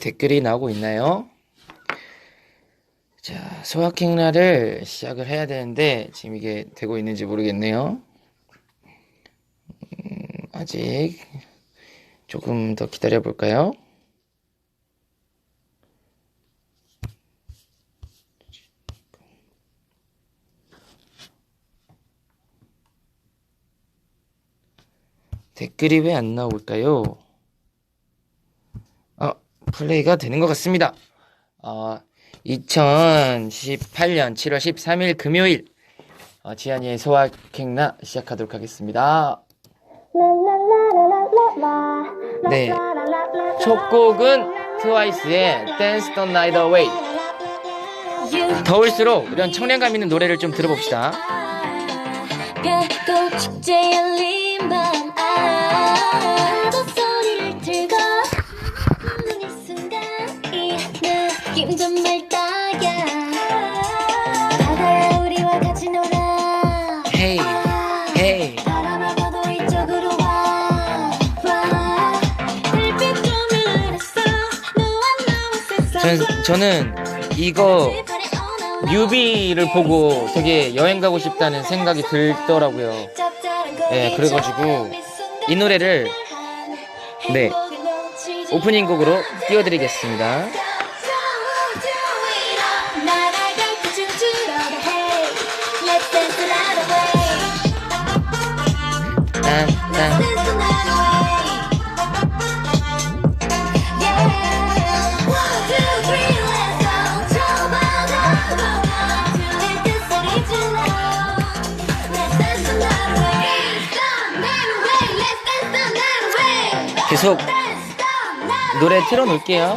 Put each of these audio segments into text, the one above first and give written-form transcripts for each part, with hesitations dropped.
댓글이 나오고 있나요? 자, 소확행날을 시작을 해야 되는데 지금 이게 되고 있는지 모르겠네요. 아직 조금 더 기다려 볼까요? 댓글이 왜 안 나올까요? 플레이가 되는 것 같습니다. 2018년 7월 13일 금요일 지한이의 소확행나 시작하도록 하겠습니다. 네, 첫 곡은 트와이스의 Dance the Night Away. 더울수록 이런 청량감 있는 노래를 좀 들어봅시다. Hey, hey. 저는 이거 뮤비를 보고 되게 여행 가고 싶다는 생각이 들더라고요. 네, 그래가지고 이 노래를 오프닝 곡으로 띄워드리겠습니다. 계속 노래 틀어놓을게요.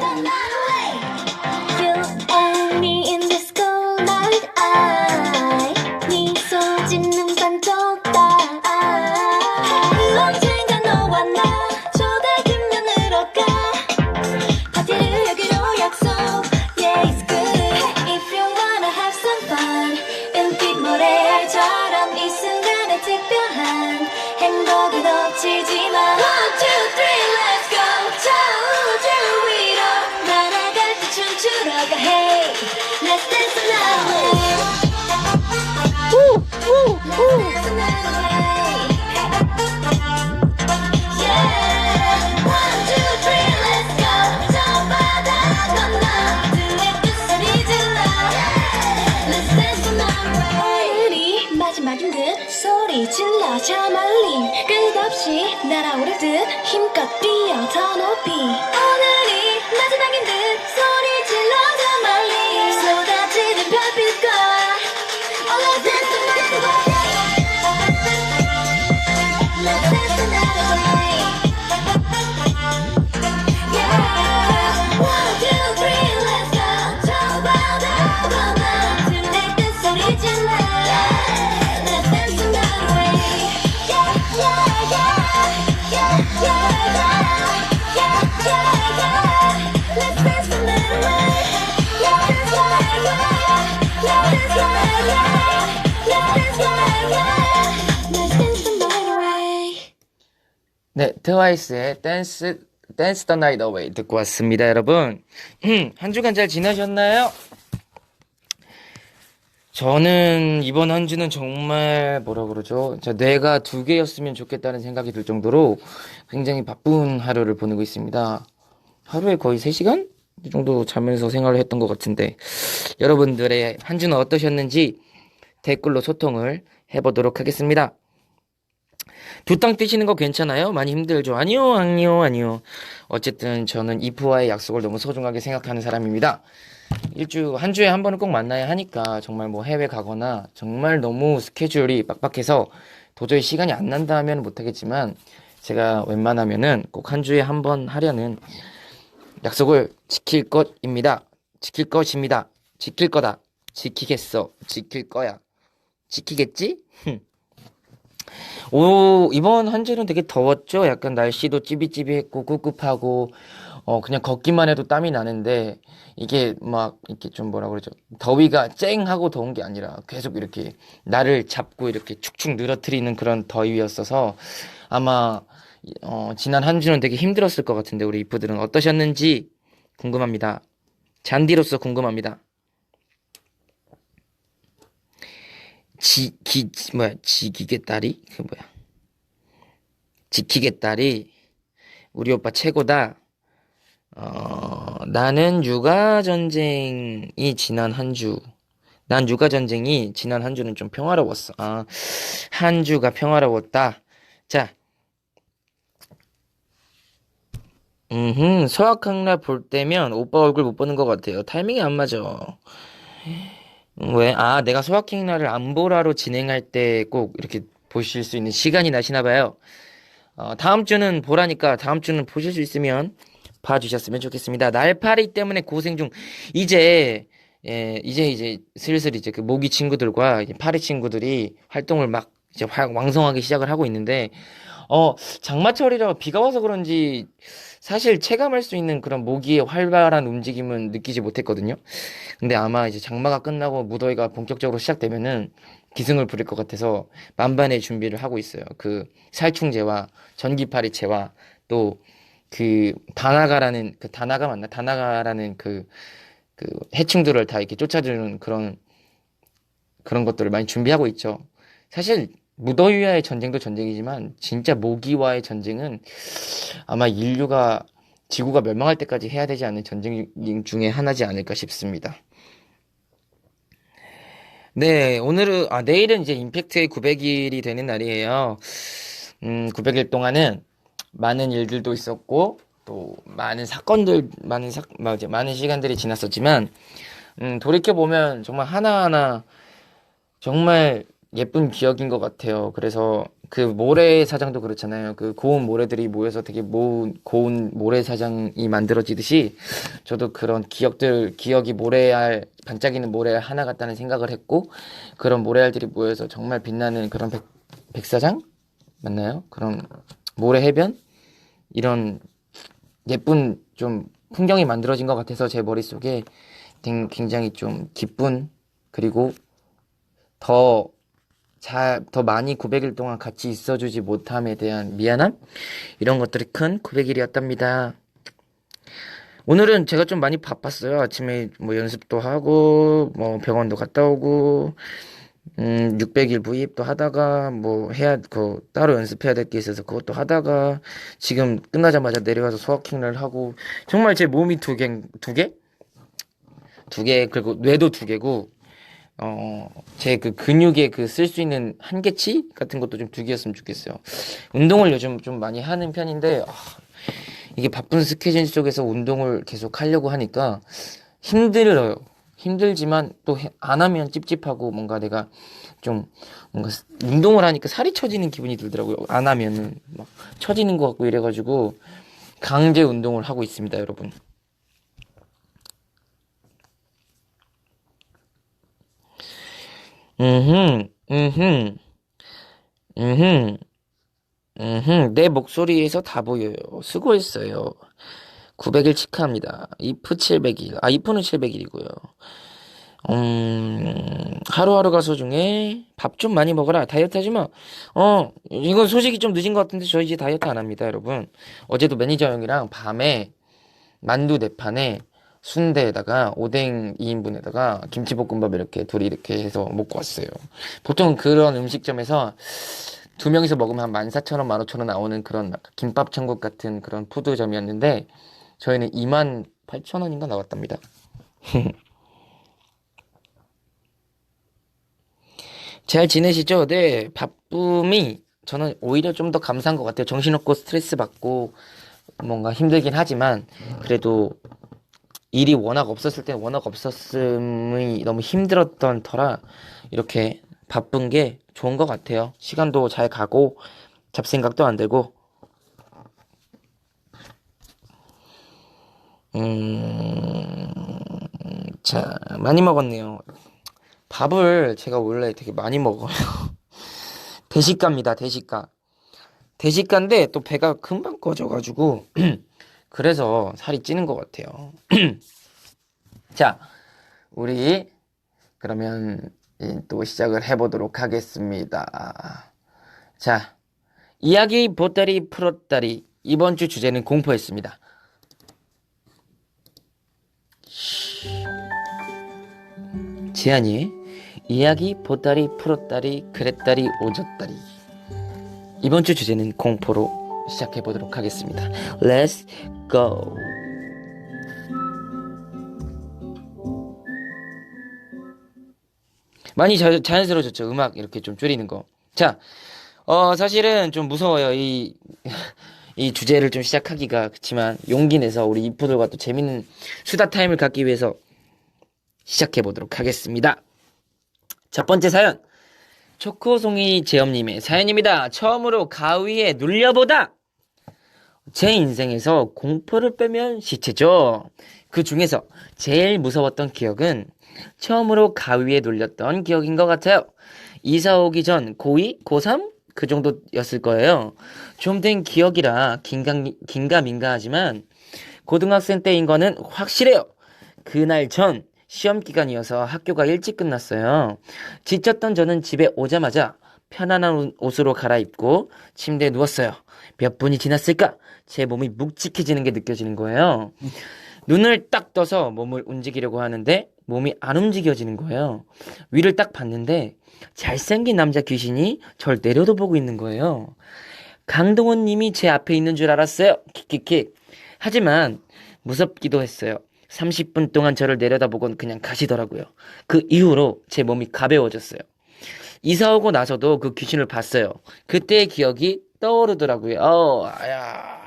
마지막인 듯 소리 질러 저 멀리 끝없이 날아오르듯 힘껏 뛰어 더 높이 오늘이 마지막인 듯 소리 질러 저 멀리 쏟아지는 별빛과 All of this the night away Let's dance the night away Yeah 1, 2, 3 let's go 저 바다 건너 tonight 그 소리 질러 네, 트와이스의 Dance the Night Away 듣고 왔습니다, 여러분. 한 주간 잘 지내셨나요? 저는 이번 한 주는 정말 뭐라 그러죠? 뇌가 2개였으면 좋겠다는 생각이 들 정도로 굉장히 바쁜 하루를 보내고 있습니다. 하루에 거의 3시간 정도 자면서 생활을 했던 것 같은데 여러분들의 한 주는 어떠셨는지 댓글로 소통을 해보도록 하겠습니다. 두탕 뛰시는 거 괜찮아요? 많이 힘들죠? 아니요. 어쨌든 저는 이프와의 약속을 너무 소중하게 생각하는 사람입니다. 한 주에 한 번은 꼭 만나야 하니까 정말 뭐 해외 가거나 정말 너무 스케줄이 빡빡해서 도저히 시간이 안 난다 하면 못하겠지만 제가 웬만하면은 꼭 한 주에 한 번 하려는 약속을 지킬 것입니다. 지킬 것입니다. 지킬 거다. 지키겠어. 지킬 거야. 지키겠지? 이번 한 주는 되게 더웠죠? 약간 날씨도 찌비찌비했고 꿉꿉하고 그냥 걷기만 해도 땀이 나는데 이게 막 이렇게 좀 뭐라 그러죠? 더위가 쨍하고 더운 게 아니라 계속 이렇게 나를 잡고 이렇게 축축 늘어뜨리는 그런 더위였어서 아마 지난 한 주는 되게 힘들었을 것 같은데 우리 이프들은 어떠셨는지 궁금합니다. 잔디로서 궁금합니다. 지기겠다리? 그 뭐야? 지키겠다리. 우리 오빠 최고다. 나는 육아전쟁이 지난 한 주. 난 육아전쟁이 지난 한 주는 좀 평화로웠어. 한 주가 평화로웠다. 자, 소확행날 볼 때면 오빠 얼굴 못 보는 것 같아요. 타이밍이 안 맞아. 왜? 내가 소확행날을 안보라로 진행할 때 꼭 이렇게 보실 수 있는 시간이 나시나 봐요. 다음 주는 보라니까 다음 주는 보실 수 있으면 봐주셨으면 좋겠습니다. 날파리 때문에 고생 중. 이제 이제 슬슬 이제 그 모기 친구들과 이제 파리 친구들이 활동을 막 이제 왕성하게 시작을 하고 있는데 장마철이라 비가 와서 그런지 사실 체감할 수 있는 그런 모기의 활발한 움직임은 느끼지 못했거든요. 근데 아마 이제 장마가 끝나고 무더위가 본격적으로 시작되면은 기승을 부릴 것 같아서 만반의 준비를 하고 있어요. 그 살충제와 전기파리채와 또 그 다나가 맞나? 다나가라는 그 해충들을 다 이렇게 쫓아주는 그런 것들을 많이 준비하고 있죠. 사실 무더위와의 전쟁도 전쟁이지만 진짜 모기와의 전쟁은 아마 지구가 멸망할 때까지 해야 되지 않는 전쟁 중에 하나지 않을까 싶습니다. 네, 내일은 이제 임팩트의 900일이 되는 날이에요. 900일 동안은 많은 일들도 있었고, 또 많은 사건들, 많은 시간들이 지났었지만, 돌이켜보면 정말 하나하나 정말 예쁜 기억인 것 같아요. 그래서 그 모래사장도 그렇잖아요. 그 고운 모래들이 모여서 되게 고운 모래사장이 만들어지듯이 저도 그런 기억이 반짝이는 모래알 하나 같다는 생각을 했고, 그런 모래알들이 모여서 정말 빛나는 그런 백사장? 맞나요? 그런 모래 해변? 이런 예쁜 좀 풍경이 만들어진 것 같아서 제 머릿속에 굉장히 좀 기쁜, 그리고 더 많이 900일 동안 같이 있어주지 못함에 대한 미안함? 이런 것들이 큰 900일이었답니다. 오늘은 제가 좀 많이 바빴어요. 아침에 뭐 연습도 하고, 뭐 병원도 갔다 오고, 600일 V입도 하다가, 따로 연습해야 될 게 있어서 그것도 하다가, 지금 끝나자마자 내려가서 소확행을 하고, 정말 제 몸이 두 개? 그리고 뇌도 두 개고, 제 그 근육에 쓸 수 있는 한계치 같은 것도 좀 두 개였으면 좋겠어요. 운동을 요즘 좀 많이 하는 편인데, 이게 바쁜 스케줄 속에서 운동을 계속 하려고 하니까 힘들어요. 힘들지만 또 안 하면 찝찝하고 뭔가 내가 좀 뭔가 운동을 하니까 살이 처지는 기분이 들더라고요. 안 하면은 막 처지는 것 같고 이래가지고 강제 운동을 하고 있습니다, 여러분. 음흠, 음흠, 음흠, 내 목소리에서 다 보여요. 수고했어요. 900일 축하합니다. 이프 700일. 이프는 700일이고요. 하루하루가 소중해. 밥 좀 많이 먹어라. 다이어트 하지 마. 이건 소식이 좀 늦은 것 같은데 저 이제 다이어트 안 합니다, 여러분. 어제도 매니저 형이랑 밤에 만두 4판에 순대에다가 오뎅 2인분에다가 김치볶음밥 이렇게 둘이 이렇게 해서 먹고 왔어요. 보통 그런 음식점에서 두 명이서 먹으면 한 14,000원, 15,000원 나오는 그런 김밥 천국 같은 그런 푸드점이었는데 저희는 28,000원인가 나왔답니다. 잘 지내시죠? 네, 바쁨이 저는 오히려 좀 더 감사한 것 같아요. 정신없고 스트레스 받고 뭔가 힘들긴 하지만 그래도 일이 워낙 없었을 때 워낙 없었음이 너무 힘들었던 터라 이렇게 바쁜 게 좋은 것 같아요. 시간도 잘 가고 잡생각도 안 들고 자, 많이 먹었네요. 밥을 제가 원래 되게 많이 먹어요. 대식가입니다, 대식가. 대식가인데 또 배가 금방 꺼져가지고 그래서 살이 찌는 것 같아요. 자, 우리 그러면 또 시작을 해보도록 하겠습니다. 자, 이야기 보따리 풀었다리 이번 주 주제는 공포였습니다. 지한이의 이야기 보따리 풀었다리 그랬다리 오졌다리. 이번 주 주제는 공포로 시작해보도록 하겠습니다. Let's go. 많이 자연스러워졌죠. 음악 이렇게 좀 줄이는 거. 자, 사실은 좀 무서워요. 이 주제를 좀 시작하기가. 그치만 용기 내서 우리 이프들과 또 재밌는 수다 타임을 갖기 위해서 시작해보도록 하겠습니다. 첫 번째 사연. 초코송이 제염님의 사연입니다. 처음으로 가위에 눌려보다. 제 인생에서 공포를 빼면 시체죠. 그 중에서 제일 무서웠던 기억은 처음으로 가위에 눌렸던 기억인 것 같아요. 이사 오기 전 고2, 고3 그 정도였을 거예요. 좀 된 기억이라 긴가민가하지만 고등학생 때인 거는 확실해요. 그날 전 시험 기간이어서 학교가 일찍 끝났어요. 지쳤던 저는 집에 오자마자 편안한 옷으로 갈아입고 침대에 누웠어요. 몇 분이 지났을까? 제 몸이 묵직해지는 게 느껴지는 거예요. 눈을 딱 떠서 몸을 움직이려고 하는데 몸이 안 움직여지는 거예요. 위를 딱 봤는데 잘생긴 남자 귀신이 절 내려다보고 있는 거예요. 강동원 님이 제 앞에 있는 줄 알았어요. 킥킥킥. 하지만 무섭기도 했어요. 30분 동안 저를 내려다보곤 그냥 가시더라고요. 그 이후로 제 몸이 가벼워졌어요. 이사 오고 나서도 그 귀신을 봤어요. 그때의 기억이 떠오르더라고요. 아야.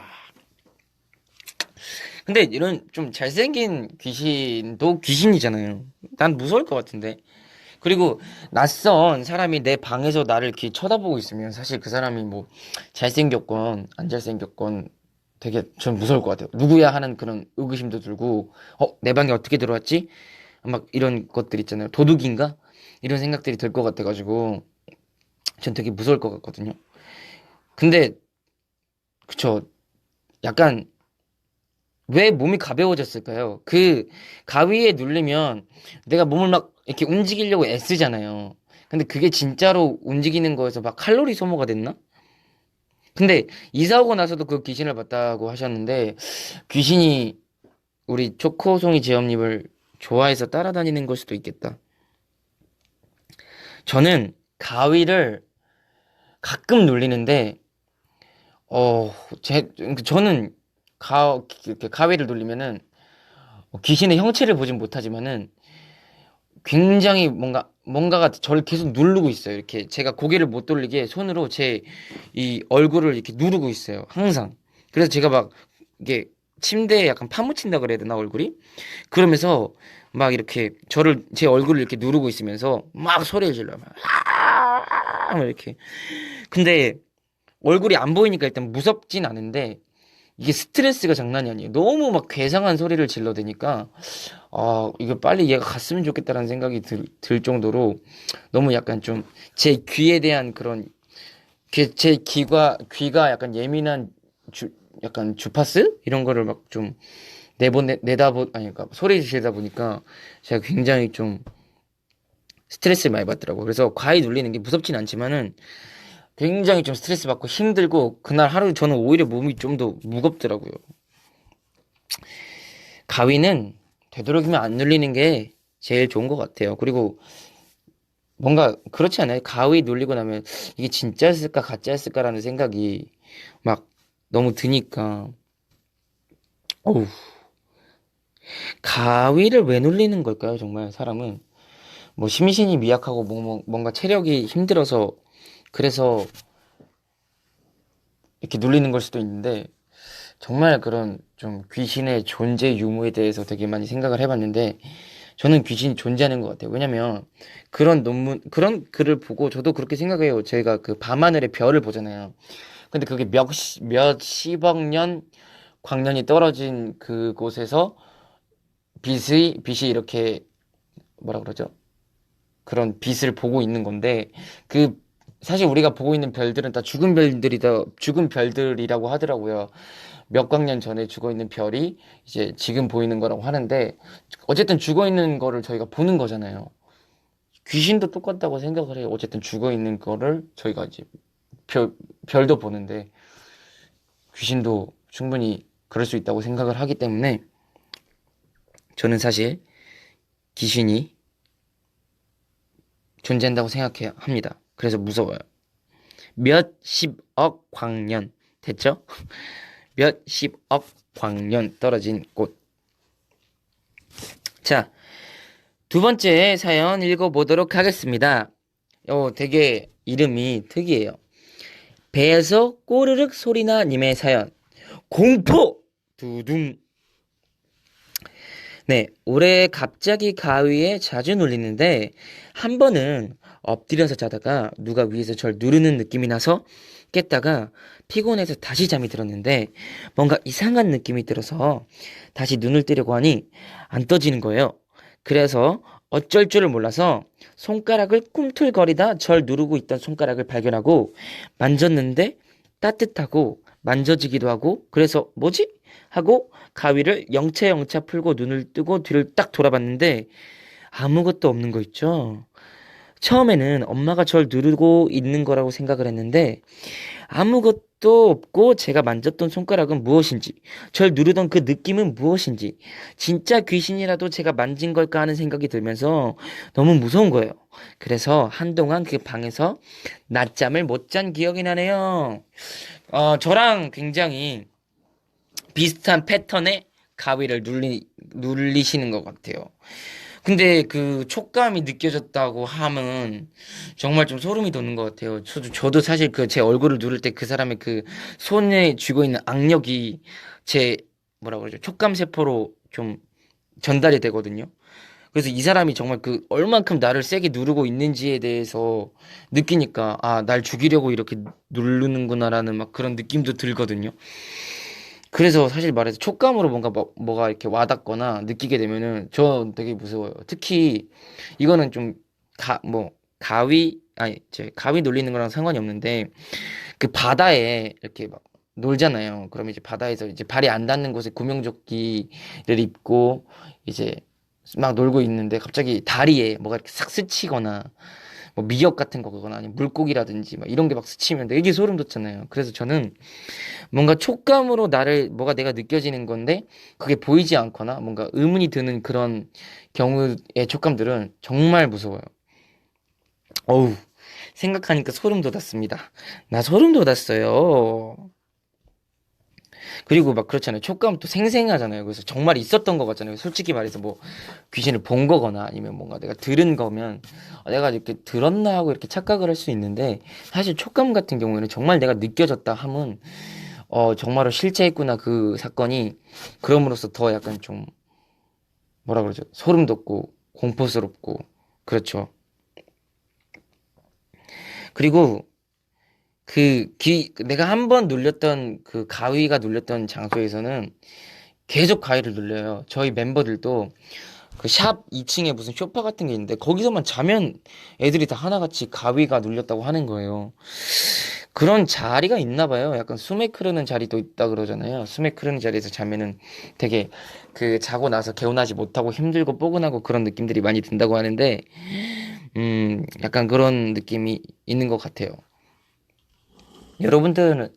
근데 이런 좀 잘생긴 귀신도 귀신이잖아요. 난 무서울 것 같은데. 그리고 낯선 사람이 내 방에서 나를 이렇게 쳐다보고 있으면 사실 그 사람이 뭐 잘생겼건 안 잘생겼건 되게 전 무서울 것 같아요. 누구야 하는 그런 의구심도 들고, 내 방에 어떻게 들어왔지? 막 이런 것들 있잖아요. 도둑인가? 이런 생각들이 들 것 같아가지고 전 되게 무서울 것 같거든요. 근데 그쵸. 약간 왜 몸이 가벼워졌을까요? 그 가위에 눌리면 내가 몸을 막 이렇게 움직이려고 애쓰잖아요. 근데 그게 진짜로 움직이는 거에서 막 칼로리 소모가 됐나? 근데 이사 오고 나서도 그 귀신을 봤다고 하셨는데 귀신이 우리 초코송이 제염님을 좋아해서 따라다니는 걸 수도 있겠다. 저는 가위를 가끔 눌리는데 저는 이렇게 가위를 눌리면은 귀신의 형체를 보진 못하지만은 굉장히 뭔가가 저를 계속 누르고 있어요. 이렇게 제가 고개를 못 돌리게 손으로 제 이 얼굴을 이렇게 누르고 있어요. 항상. 그래서 제가 막 이게 침대에 약간 파묻힌다 그래야 되나 얼굴이? 그러면서 막 이렇게 제 얼굴을 이렇게 누르고 있으면서 막 소리를 질러요. 막 이렇게. 근데 얼굴이 안 보이니까 일단 무섭진 않은데 이게 스트레스가 장난이 아니에요. 너무 막 괴상한 소리를 질러대니까 이거 빨리 얘가 갔으면 좋겠다라는 생각이 들 정도로 너무 약간 좀 제 귀에 대한 그런 제 귀가 약간 예민한 약간 주파수 이런 거를 막 좀 그러니까 소리 지르다 보니까 제가 굉장히 좀 스트레스를 많이 받더라고요. 그래서 과히 눌리는 게 무섭진 않지만은 굉장히 좀 스트레스 받고 힘들고 그날 하루 저는 오히려 몸이 좀 더 무겁더라고요. 가위는 되도록이면 안 눌리는 게 제일 좋은 것 같아요. 그리고 뭔가 그렇지 않아요? 가위 눌리고 나면 이게 진짜였을까 가짜였을까라는 생각이 막 너무 드니까 어우 가위를 왜 눌리는 걸까요? 정말 사람은 뭐 심신이 미약하고 뭔가 체력이 힘들어서 그래서 이렇게 눌리는 걸 수도 있는데 정말 그런 좀 귀신의 존재 유무에 대해서 되게 많이 생각을 해봤는데 저는 귀신이 존재하는 것 같아요. 왜냐면 그런 글을 보고 저도 그렇게 생각해요. 제가 그 밤하늘의 별을 보잖아요. 근데 그게 몇십억 년 광년이 떨어진 그곳에서 빛이 이렇게 뭐라 그러죠? 그런 빛을 보고 있는 건데 사실 우리가 보고 있는 별들은 다 죽은 별들이라고 하더라고요. 몇 광년 전에 죽어 있는 별이 이제 지금 보이는 거라고 하는데 어쨌든 죽어 있는 거를 저희가 보는 거잖아요. 귀신도 똑같다고 생각을 해요. 어쨌든 죽어 있는 거를 저희가 이제 별도 보는데 귀신도 충분히 그럴 수 있다고 생각을 하기 때문에 저는 사실 귀신이 존재한다고 생각합니다. 그래서 무서워요. 몇십억 광년 됐죠? 몇십억 광년 떨어진 곳. 자, 두 번째 사연 읽어보도록 하겠습니다. 되게 이름이 특이해요. 배에서 꼬르륵 소리나 님의 사연. 공포! 두둥. 네, 올해 갑자기 가위에 자주 눌리는데 한 번은 엎드려서 자다가 누가 위에서 절 누르는 느낌이 나서 깼다가 피곤해서 다시 잠이 들었는데 뭔가 이상한 느낌이 들어서 다시 눈을 뜨려고 하니 안 떠지는 거예요. 그래서 어쩔 줄을 몰라서 손가락을 꿈틀거리다 절 누르고 있던 손가락을 발견하고 만졌는데 따뜻하고 만져지기도 하고 그래서 뭐지? 하고 가위를 영차영차 풀고 눈을 뜨고 뒤를 딱 돌아봤는데 아무것도 없는 거 있죠. 처음에는 엄마가 절 누르고 있는 거라고 생각을 했는데 아무것도 없고 제가 만졌던 손가락은 무엇인지 절 누르던 그 느낌은 무엇인지 진짜 귀신이라도 제가 만진 걸까 하는 생각이 들면서 너무 무서운 거예요. 그래서 한동안 그 방에서 낮잠을 못 잔 기억이 나네요. 저랑 굉장히 비슷한 패턴의 가위를 눌리시는 것 같아요. 근데 그 촉감이 느껴졌다고 함은 정말 좀 소름이 돋는 것 같아요. 저도 사실 그 제 얼굴을 누를 때 그 사람의 그 손에 쥐고 있는 악력이 제 뭐라 그러죠? 촉감 세포로 좀 전달이 되거든요. 그래서 이 사람이 정말 그 얼만큼 나를 세게 누르고 있는지에 대해서 느끼니까 날 죽이려고 이렇게 누르는구나라는 막 그런 느낌도 들거든요. 그래서 사실 말해서 촉감으로 뭔가 뭐가 이렇게 와닿거나 느끼게 되면은 저 되게 무서워요. 특히 이거는 좀 가위 놀리는 거랑 상관이 없는데 그 바다에 이렇게 막 놀잖아요. 그러면 이제 바다에서 이제 발이 안 닿는 곳에 구명조끼를 입고 이제 막 놀고 있는데 갑자기 다리에 뭐가 이렇게 싹 스치거나 뭐 미역 같은 거거나 아니면 물고기라든지 막 이런 게 막 스치면 되게 소름 돋잖아요. 그래서 저는 뭔가 촉감으로 뭐가 내가 느껴지는 건데 그게 보이지 않거나 뭔가 의문이 드는 그런 경우의 촉감들은 정말 무서워요. 어우, 생각하니까 소름 돋았습니다. 나 소름 돋았어요. 그리고 막 그렇잖아요. 촉감은 또 생생하잖아요. 그래서 정말 있었던 것 같잖아요. 솔직히 말해서 뭐 귀신을 본 거거나 아니면 뭔가 내가 들은 거면 내가 이렇게 들었나 하고 이렇게 착각을 할 수 있는데 사실 촉감 같은 경우에는 정말 내가 느껴졌다 함은 정말로 실제했구나 그 사건이 그럼으로써 더 약간 좀 뭐라 그러죠? 소름 돋고 공포스럽고 그렇죠. 그리고 내가 한 번 눌렸던 그 가위가 눌렸던 장소에서는 계속 가위를 눌려요. 저희 멤버들도 그 샵 2층에 무슨 소파 같은 게 있는데 거기서만 자면 애들이 다 하나같이 가위가 눌렸다고 하는 거예요. 그런 자리가 있나 봐요. 약간 숨에 크르는 자리도 있다 그러잖아요. 숨에 크르는 자리에서 자면은 되게 그 자고 나서 개운하지 못하고 힘들고 뻐근하고 그런 느낌들이 많이 든다고 하는데 약간 그런 느낌이 있는 것 같아요. 여러분들은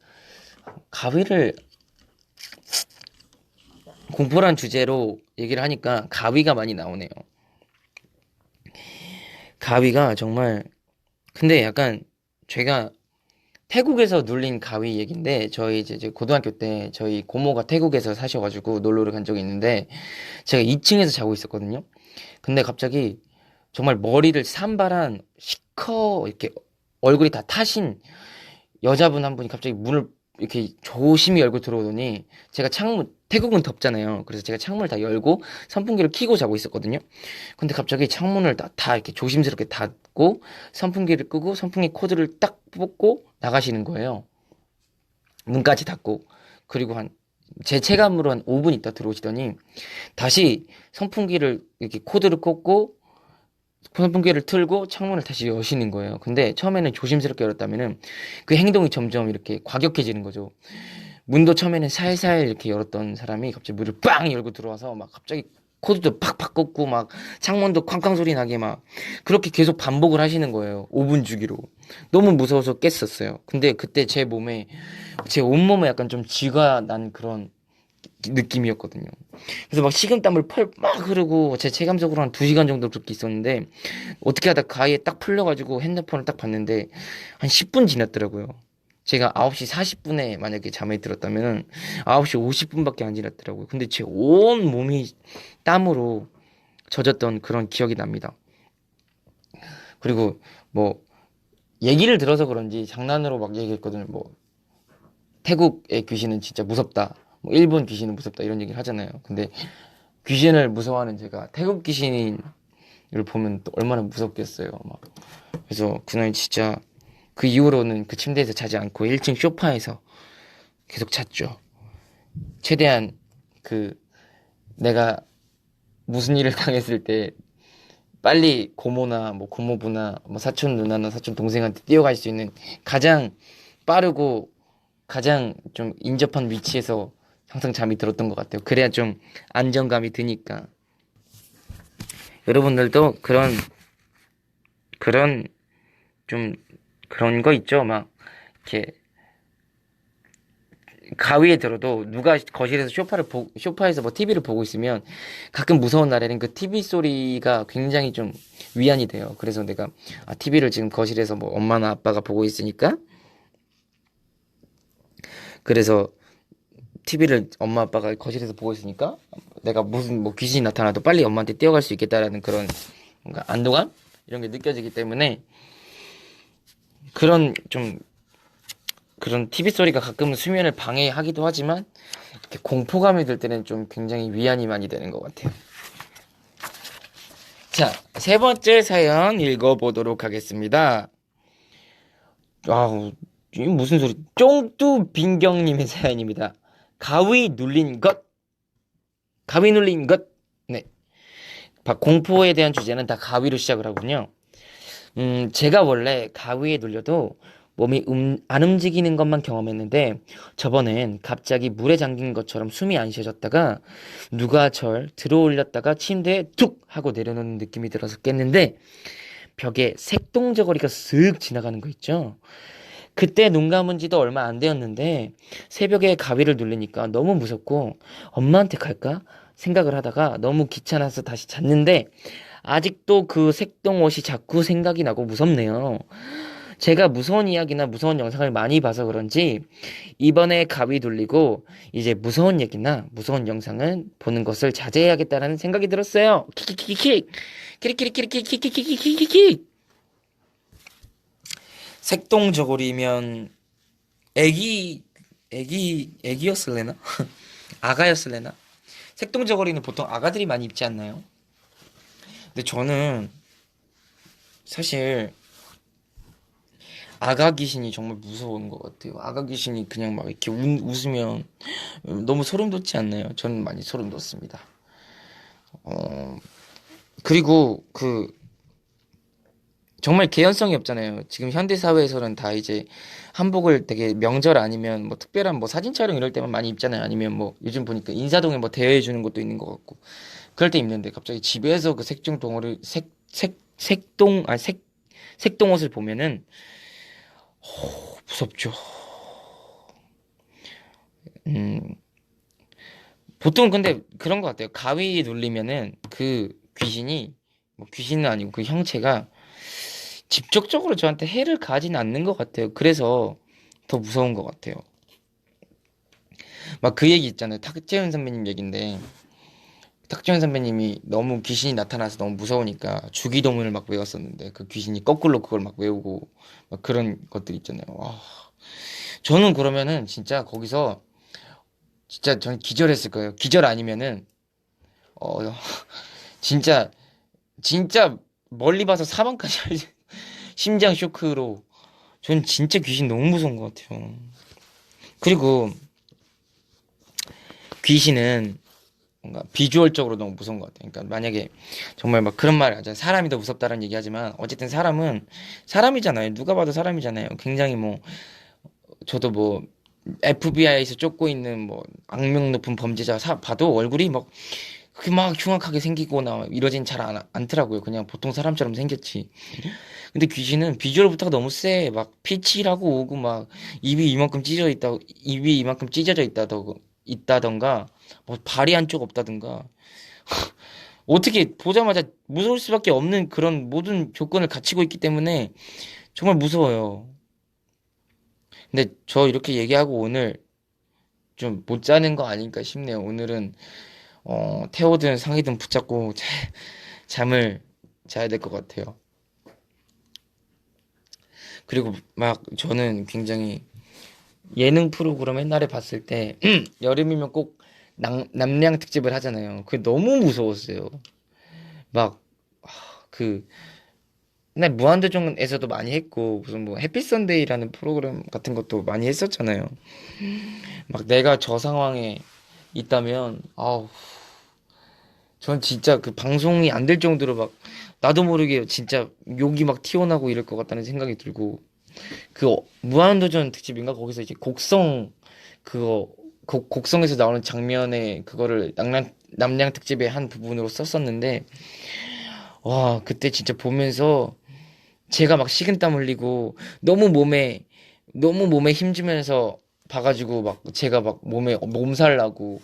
가위를 공포란 주제로 얘기를 하니까 가위가 많이 나오네요. 가위가 정말 근데 약간 제가 태국에서 눌린 가위 얘긴데 저희 이제 고등학교 때 저희 고모가 태국에서 사셔가지고 놀러를 간 적이 있는데 제가 2층에서 자고 있었거든요. 근데 갑자기 정말 머리를 산발한 시커 이렇게 얼굴이 다 타신 여자분 한 분이 갑자기 문을 이렇게 조심히 열고 들어오더니 제가 태국은 덥잖아요. 그래서 제가 창문을 다 열고 선풍기를 켜고 자고 있었거든요. 근데 갑자기 창문을 다 이렇게 조심스럽게 닫고 선풍기를 끄고 선풍기 코드를 딱 뽑고 나가시는 거예요. 문까지 닫고. 그리고 제 체감으로 한 5분 있다 들어오시더니 다시 선풍기를 이렇게 코드를 꽂고 선풍기를 틀고 창문을 다시 여시는 거예요. 근데 처음에는 조심스럽게 열었다면은 그 행동이 점점 이렇게 과격해지는 거죠. 문도 처음에는 살살 이렇게 열었던 사람이 갑자기 문을 빵 열고 들어와서 막 갑자기 코드도 팍팍 꽂고 막 창문도 쾅쾅 소리 나게 막 그렇게 계속 반복을 하시는 거예요. 5분 주기로. 너무 무서워서 깼었어요. 근데 그때 제 온몸에 약간 좀 쥐가 난 그런 느낌이었거든요. 그래서 막 식은땀을 펄 막 흐르고 제 체감속으로 한 2시간 정도 그렇게 있었는데 어떻게 하다 가위에 딱 풀려가지고 핸드폰을 딱 봤는데 한 10분 지났더라고요. 제가 9시 40분에 만약에 잠에 들었다면 9시 50분밖에 안 지났더라고요. 근데 제 온 몸이 땀으로 젖었던 그런 기억이 납니다. 그리고 뭐 얘기를 들어서 그런지 장난으로 막 얘기했거든요. 뭐 태국의 귀신은 진짜 무섭다. 뭐 일본 귀신은 무섭다 이런 얘기를 하잖아요. 근데 귀신을 무서워하는 제가 태국 귀신을 보면 또 얼마나 무섭겠어요. 막 그래서 그날 진짜 그 이후로는 그 침대에서 자지 않고 1층 소파에서 계속 잤죠. 최대한 그 내가 무슨 일을 당했을 때 빨리 고모나 뭐 고모부나 뭐 사촌 누나나 사촌 동생한테 뛰어갈 수 있는 가장 빠르고 가장 좀 인접한 위치에서 항상 잠이 들었던 것 같아요. 그래야 좀 안정감이 드니까. 여러분들도 그런 좀 그런 거 있죠. 막 이렇게 가위에 들어도 누가 거실에서 소파에서 뭐 TV를 보고 있으면 가끔 무서운 날에는 그 TV 소리가 굉장히 좀 위안이 돼요. 그래서 내가 TV를 지금 거실에서 뭐 엄마나 아빠가 보고 있으니까 그래서 TV를 엄마 아빠가 거실에서 보고 있으니까 내가 무슨 뭐 귀신이 나타나도 빨리 엄마한테 뛰어갈 수 있겠다라는 그런 뭔가 안도감 이런 게 느껴지기 때문에 그런 좀 그런 TV 소리가 가끔은 수면을 방해하기도 하지만 이렇게 공포감이 들 때는 좀 굉장히 위안이 많이 되는 것 같아요. 자, 세 번째 사연 읽어보도록 하겠습니다. 아우, 이 무슨 소리? 쫑뚜빈경님의 사연입니다. 가위 눌린 것. 가위 눌린 것. 네. 공포에 대한 주제는 다 가위로 시작을 하군요. 제가 원래 가위에 눌려도 몸이 안 움직이는 것만 경험했는데 저번엔 갑자기 물에 잠긴 것처럼 숨이 안 쉬어졌다가 누가 절 들어올렸다가 침대에 툭 하고 내려놓는 느낌이 들어서 깼는데 벽에 색동저고리가 쓱 지나가는 거 있죠. 그때 눈 감은 지도 얼마 안 되었는데 새벽에 가위를 눌리니까 너무 무섭고 엄마한테 갈까 생각을 하다가 너무 귀찮아서 다시 잤는데 아직도 그 색동옷이 자꾸 생각이 나고 무섭네요. 제가 무서운 이야기나 무서운 영상을 많이 봐서 그런지 이번에 가위 눌리고 이제 무서운 얘기나 무서운 영상은 보는 것을 자제해야겠다는 생각이 들었어요. 키키키키키 키리키리키리키키키키키키키 색동저고리면 애기였을래나? 아가였을래나? 색동저고리는 보통 아가들이 많이 입지 않나요? 근데 저는 사실 아가 귀신이 정말 무서운 것 같아요. 아가 귀신이 그냥 막 이렇게 웃으면 너무 소름 돋지 않나요? 저는 많이 소름 돋습니다. 그리고 정말 개연성이 없잖아요. 지금 현대 사회에서는 다 이제 한복을 되게 명절 아니면 뭐 특별한 뭐 사진 촬영 이럴 때만 많이 입잖아요. 아니면 뭐 요즘 보니까 인사동에 뭐 대여해 주는 것도 있는 것 같고 그럴 때 입는데 갑자기 집에서 그 색종 동호를 색동옷을 보면은 무섭죠. 보통 근데 그런 것 같아요. 가위 눌리면은 그 귀신이 뭐 귀신은 아니고 그 형체가 직접적으로 저한테 해를 가진 않는 것 같아요. 그래서 더 무서운 것 같아요. 막 그 얘기 있잖아요. 탁재훈 선배님 얘긴데 탁재훈 선배님이 너무 귀신이 나타나서 너무 무서우니까 주기도문을 막 외웠었는데 그 귀신이 거꾸로 그걸 막 외우고 막 그런 것들 있잖아요. 와, 저는 그러면은 진짜 거기서 진짜 저는 기절했을 거예요. 기절 아니면은 어 진짜 진짜 멀리 봐서 사망까지 할 심장 쇼크로 전 진짜 귀신 너무 무서운 것 같아요. 그리고 귀신은 뭔가 비주얼적으로 너무 무서운 것 같아요. 그러니까 만약에 정말 막 그런 말 하잖아요. 사람이 더 무섭다는 얘기하지만 어쨌든 사람은 사람이잖아요. 누가 봐도 사람이잖아요. 굉장히 뭐 저도 뭐 FBI에서 쫓고 있는 뭐 악명 높은 범죄자 봐도 얼굴이 막 그렇게 막 흉악하게 생기거나 이러진 잘 않더라고요. 그냥 보통 사람처럼 생겼지. 근데 귀신은 비주얼부터가 너무 세. 막 피칠하고 오고 막 입이 이만큼 찢어져 있다고 있다던가 뭐 발이 한쪽 없다던가 어떻게 보자마자 무서울 수밖에 없는 그런 모든 조건을 갖추고 있기 때문에 정말 무서워요. 근데 저 이렇게 얘기하고 오늘 좀 못 자는 거 아닐까 싶네요. 오늘은 태우든 상이든 붙잡고 잠을 자야 될 것 같아요. 그리고 막 저는 굉장히 예능 프로그램 옛날에 봤을 때 여름이면 꼭 남양 특집을 하잖아요. 그게 너무 무서웠어요. 막 그 옛날 무한도전에서도 많이 했고 무슨 뭐 해피 선데이라는 프로그램 같은 것도 많이 했었잖아요. 막 내가 저 상황에 있다면 아우 전 진짜 그 방송이 안 될 정도로 막 나도 모르게 진짜 욕이 막 튀어나오고 이럴 것 같다는 생각이 들고 그 무한도전 특집인가 거기서 이제 곡성 그거 곡성에서 나오는 장면에 그거를 남양 특집의 한 부분으로 썼었는데 와 그때 진짜 보면서 제가 막 식은땀 흘리고 너무 몸에 힘주면서 봐가지고 막 제가 막 몸에 몸살 나고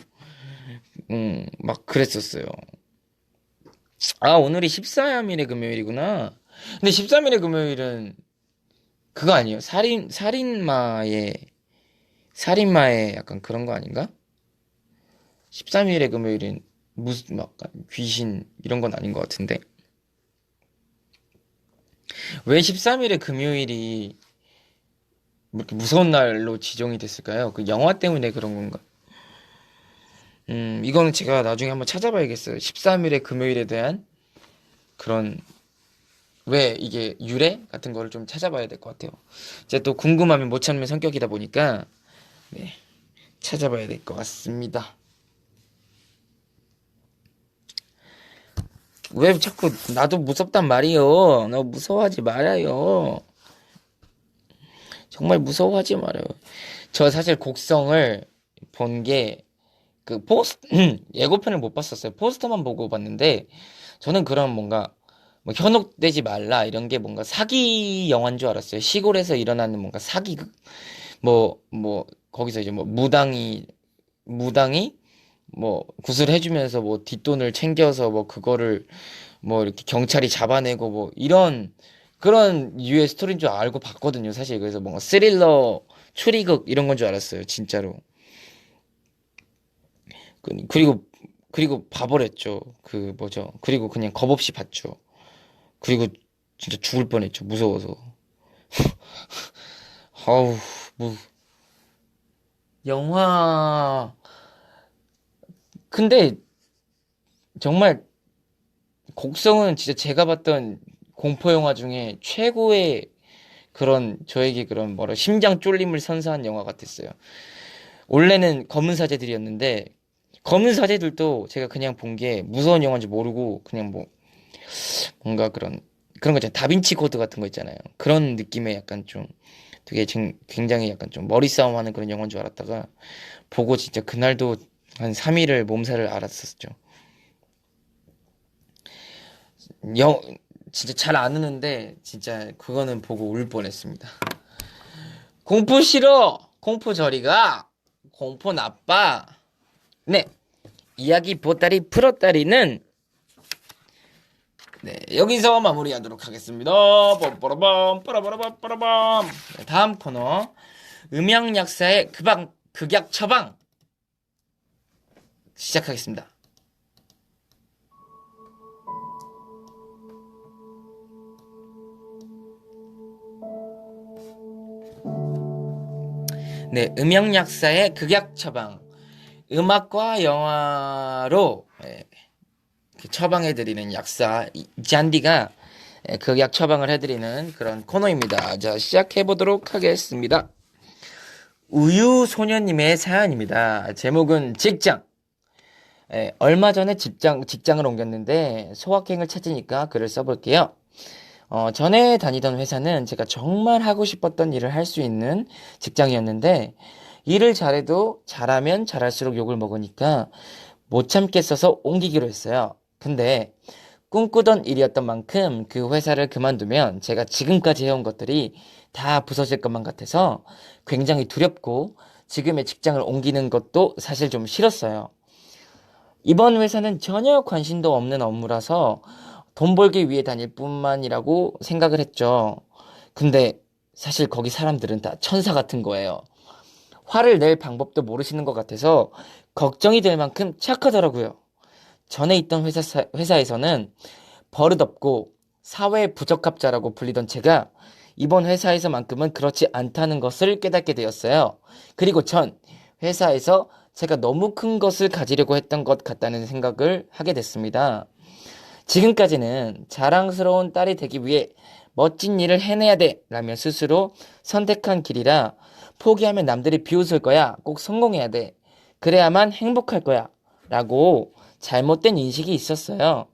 막 그랬었어요. 아 오늘이 14일의 금요일이구나. 근데 13일의 금요일은 그거 아니에요? 살인마의 약간 그런 거 아닌가? 13일의 금요일은 무슨 막 귀신 이런 건 아닌 것 같은데 왜 13일의 금요일이 이렇게 무서운 날로 지정이 됐을까요? 그 영화 때문에 그런 건가? 이거는 제가 나중에 한번 찾아봐야겠어요. 13일의 금요일에 대한 그런 왜 이게 유래 같은 거를 좀 찾아봐야 될 것 같아요. 제가 또 궁금하면 못 참는 성격이다 보니까 네, 찾아봐야 될 것 같습니다. 왜 자꾸 나도 무섭단 말이요? 너 무서워하지 말아요. 정말 무서워하지 말아요. 저 사실 곡성을 본 게 그 예고편을 못 봤었어요. 포스터만 보고 봤는데 저는 그런 뭔가 뭐 현혹되지 말라 이런 게 뭔가 사기 영화인 줄 알았어요. 시골에서 일어나는 뭔가 사기극 거기서 이제 뭐 무당이 뭐 구슬해주면서 뭐 뒷돈을 챙겨서 뭐 그거를 뭐 이렇게 경찰이 잡아내고 뭐 이런 그런 유의 스토리인 줄 알고 봤거든요. 사실 그래서 뭔가 스릴러 추리극 이런 건 줄 알았어요. 진짜로. 그리고 봐버렸죠. 그 뭐죠. 그리고 그냥 겁 없이 봤죠. 그리고 진짜 죽을 뻔했죠. 무서워서. 아우 뭐 영화 근데 정말 곡성은 진짜 제가 봤던 공포 영화 중에 최고의 그런 저에게 그런 뭐라 심장 쫄림을 선사한 영화 같았어요. 원래는 검은 사제들이었는데 검은 사제들도 제가 그냥 본 게 무서운 영화인 줄 모르고 그냥 뭐 뭔가 그런 거 있잖아요. 다빈치 코드 같은 거 있잖아요. 그런 느낌의 약간 좀 되게 굉장히 약간 좀 머리 싸움하는 그런 영화인 줄 알았다가 보고 진짜 그날도 한 3일을 몸살을 앓았었죠. 영 진짜 잘 안 우는데 진짜 그거는 보고 울 뻔했습니다. 공포 싫어. 공포 저리가. 공포 나빠. 네. 이야기 보따리 풀었다리는 네, 여기서 마무리하도록 하겠습니다. 빰빠라밤 빠라바라밤 빠라밤. 네, 다음 코너 음향약사의 극약 처방 시작하겠습니다. 네, 음향약사의 극약 처방. 음악과 영화로 처방해드리는 약사 잔디가 극약 처방을 해드리는 그런 코너입니다. 자, 시작해보도록 하겠습니다. 우유소녀님의 사연입니다. 제목은 직장. 얼마 전에 직장을 옮겼는데 소확행을 찾으니까 글을 써볼게요. 전에 다니던 회사는 제가 정말 하고 싶었던 일을 할 수 있는 직장이었는데 일을 잘하면 잘할수록 욕을 먹으니까 못 참겠어서 옮기기로 했어요. 근데 꿈꾸던 일이었던 만큼 그 회사를 그만두면 제가 지금까지 해온 것들이 다 부서질 것만 같아서 굉장히 두렵고 지금의 직장을 옮기는 것도 사실 좀 싫었어요. 이번 회사는 전혀 관심도 없는 업무라서 돈 벌기 위해 다닐 뿐만이라고 생각을 했죠. 근데 사실 거기 사람들은 다 천사 같은 거예요. 화를 낼 방법도 모르시는 것 같아서 걱정이 될 만큼 착하더라고요. 전에 있던 회사에서는 버릇없고 사회 부적합자라고 불리던 제가 이번 회사에서만큼은 그렇지 않다는 것을 깨닫게 되었어요. 그리고 전 회사에서 제가 너무 큰 것을 가지려고 했던 것 같다는 생각을 하게 됐습니다. 지금까지는 자랑스러운 딸이 되기 위해 멋진 일을 해내야 돼 라며 스스로 선택한 길이라 포기하면 남들이 비웃을 거야. 꼭 성공해야 돼. 그래야만 행복할 거야. 라고 잘못된 인식이 있었어요.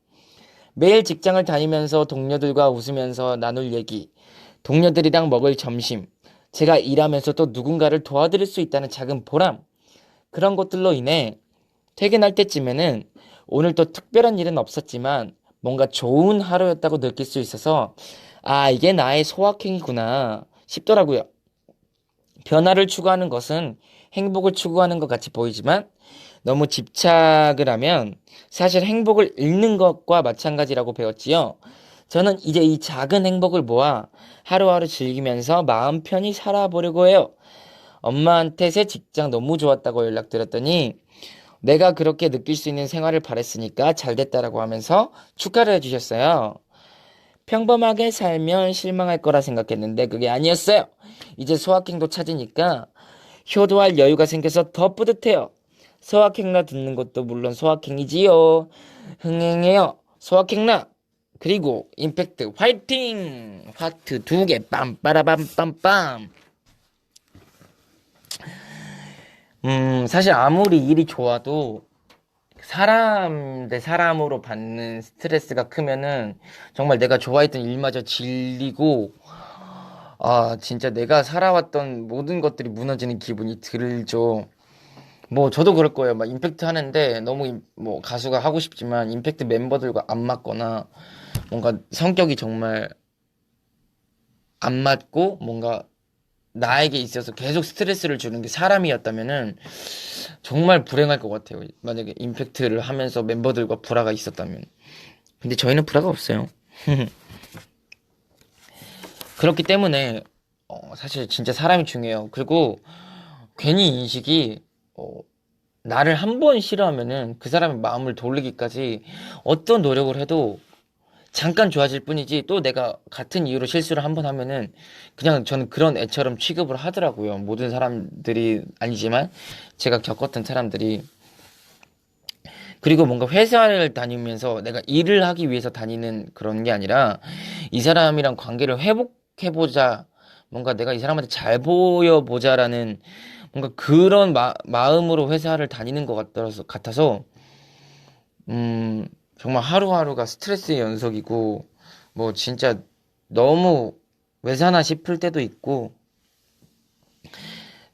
매일 직장을 다니면서 동료들과 웃으면서 나눌 얘기, 동료들이랑 먹을 점심, 제가 일하면서 또 누군가를 도와드릴 수 있다는 작은 보람, 그런 것들로 인해 퇴근할 때쯤에는 오늘 또 특별한 일은 없었지만 뭔가 좋은 하루였다고 느낄 수 있어서 아, 이게 나의 소확행이구나 싶더라고요. 변화를 추구하는 것은 행복을 추구하는 것 같이 보이지만 너무 집착을 하면 사실 행복을 잃는 것과 마찬가지라고 배웠지요. 저는 이제 이 작은 행복을 모아 하루하루 즐기면서 마음 편히 살아보려고 해요. 엄마한테 새 직장 너무 좋았다고 연락드렸더니 내가 그렇게 느낄 수 있는 생활을 바랬으니까 잘 됐다라고 하면서 축하를 해주셨어요. 평범하게 살면 실망할 거라 생각했는데 그게 아니었어요. 이제 소확행도 찾으니까 효도할 여유가 생겨서 더 뿌듯해요. 소확행라 듣는 것도 물론 소확행이지요. 흥행해요. 소확행라. 그리고 임팩트 화이팅! 하트 2개 빰빠라밤빰빰. 사실 아무리 일이 좋아도 사람 대 사람으로 받는 스트레스가 크면은 정말 내가 좋아했던 일마저 질리고 아 진짜 내가 살아왔던 모든 것들이 무너지는 기분이 들죠. 뭐 저도 그럴 거예요. 막 임팩트 하는데 너무 뭐 가수가 하고 싶지만 임팩트 멤버들과 안 맞거나 뭔가 성격이 정말 안 맞고 뭔가 나에게 있어서 계속 스트레스를 주는 게 사람이었다면은 정말 불행할 것 같아요. 만약에 임팩트를 하면서 멤버들과 불화가 있었다면. 근데 저희는 불화가 없어요. 그렇기 때문에 사실 진짜 사람이 중요해요. 그리고 괜히 인식이 나를 한 번 싫어하면은 그 사람의 마음을 돌리기까지 어떤 노력을 해도 잠깐 좋아질 뿐이지 또 내가 같은 이유로 실수를 한 번 하면은 그냥 저는 그런 애처럼 취급을 하더라고요. 모든 사람들이 아니지만 제가 겪었던 사람들이. 그리고 뭔가 회사를 다니면서 내가 일을 하기 위해서 다니는 그런 게 아니라 이 사람이랑 관계를 회복해보자. 뭔가 내가 이 사람한테 잘 보여보자라는 뭔가 그런 마음으로 회사를 다니는 것 같아서 정말 하루하루가 스트레스의 연속이고, 뭐 진짜 너무 왜 사나 싶을 때도 있고,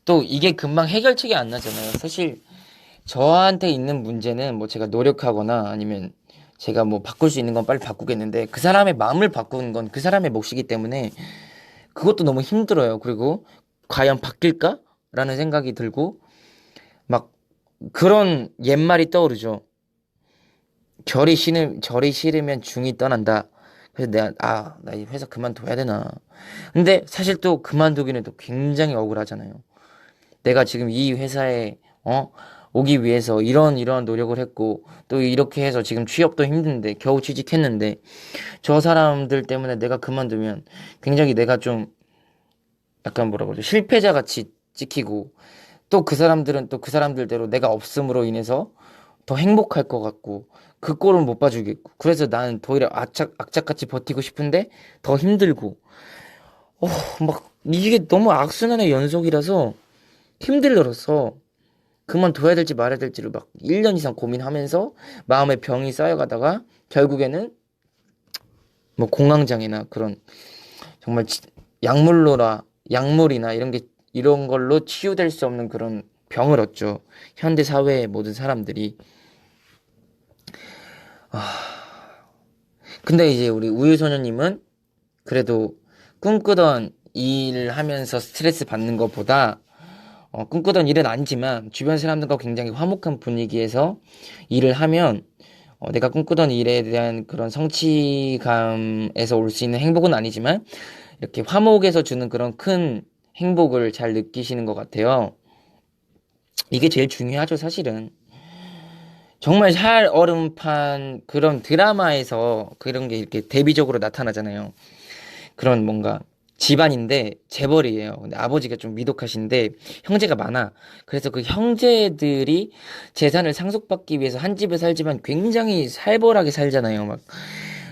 또 이게 금방 해결책이 안 나잖아요. 사실 저한테 있는 문제는 뭐 제가 노력하거나 아니면 제가 뭐 바꿀 수 있는 건 빨리 바꾸겠는데, 그 사람의 마음을 바꾸는 건 그 사람의 몫이기 때문에 그것도 너무 힘들어요. 그리고 과연 바뀔까? 라는 생각이 들고, 막 그런 옛말이 떠오르죠. 절이 싫으면 중이 떠난다. 그래서 나 이 회사 그만둬야 되나. 근데 사실 또 그만두기는 또 굉장히 억울하잖아요. 내가 지금 이 회사에, 오기 위해서 이런 노력을 했고, 또 이렇게 해서 지금 취업도 힘든데, 겨우 취직했는데, 저 사람들 때문에 내가 그만두면 굉장히 내가 좀 약간 뭐라 그러죠. 실패자 같이 찍히고, 또 그 사람들은 또 그 사람들대로 내가 없음으로 인해서 더 행복할 것 같고 그 꼴은 못 봐주겠고 그래서 나는 더 오히려 악착같이 버티고 싶은데 더 힘들고 막 이게 너무 악순환의 연속이라서 힘들어서 그만둬야 될지 말아야 될지를 막 1년 이상 고민하면서 마음에 병이 쌓여가다가 결국에는 뭐 공황장애나 그런 정말 약물이나 이런 걸로 치유될 수 없는 그런 병을 얻죠. 현대 사회의 모든 사람들이. 근데 이제 우리 우유소녀님은 그래도 꿈꾸던 일을 하면서 스트레스 받는 것보다 꿈꾸던 일은 아니지만 주변 사람들과 굉장히 화목한 분위기에서 일을 하면 내가 꿈꾸던 일에 대한 그런 성취감에서 올 수 있는 행복은 아니지만 이렇게 화목에서 주는 그런 큰 행복을 잘 느끼시는 것 같아요. 이게 제일 중요하죠, 사실은. 정말 살 얼음판 그런 드라마에서 그런 게 이렇게 대비적으로 나타나잖아요. 그런 뭔가 집안인데 재벌이에요. 근데 아버지가 좀 미독하신데 형제가 많아. 그래서 그 형제들이 재산을 상속받기 위해서 한 집에 살지만 굉장히 살벌하게 살잖아요. 막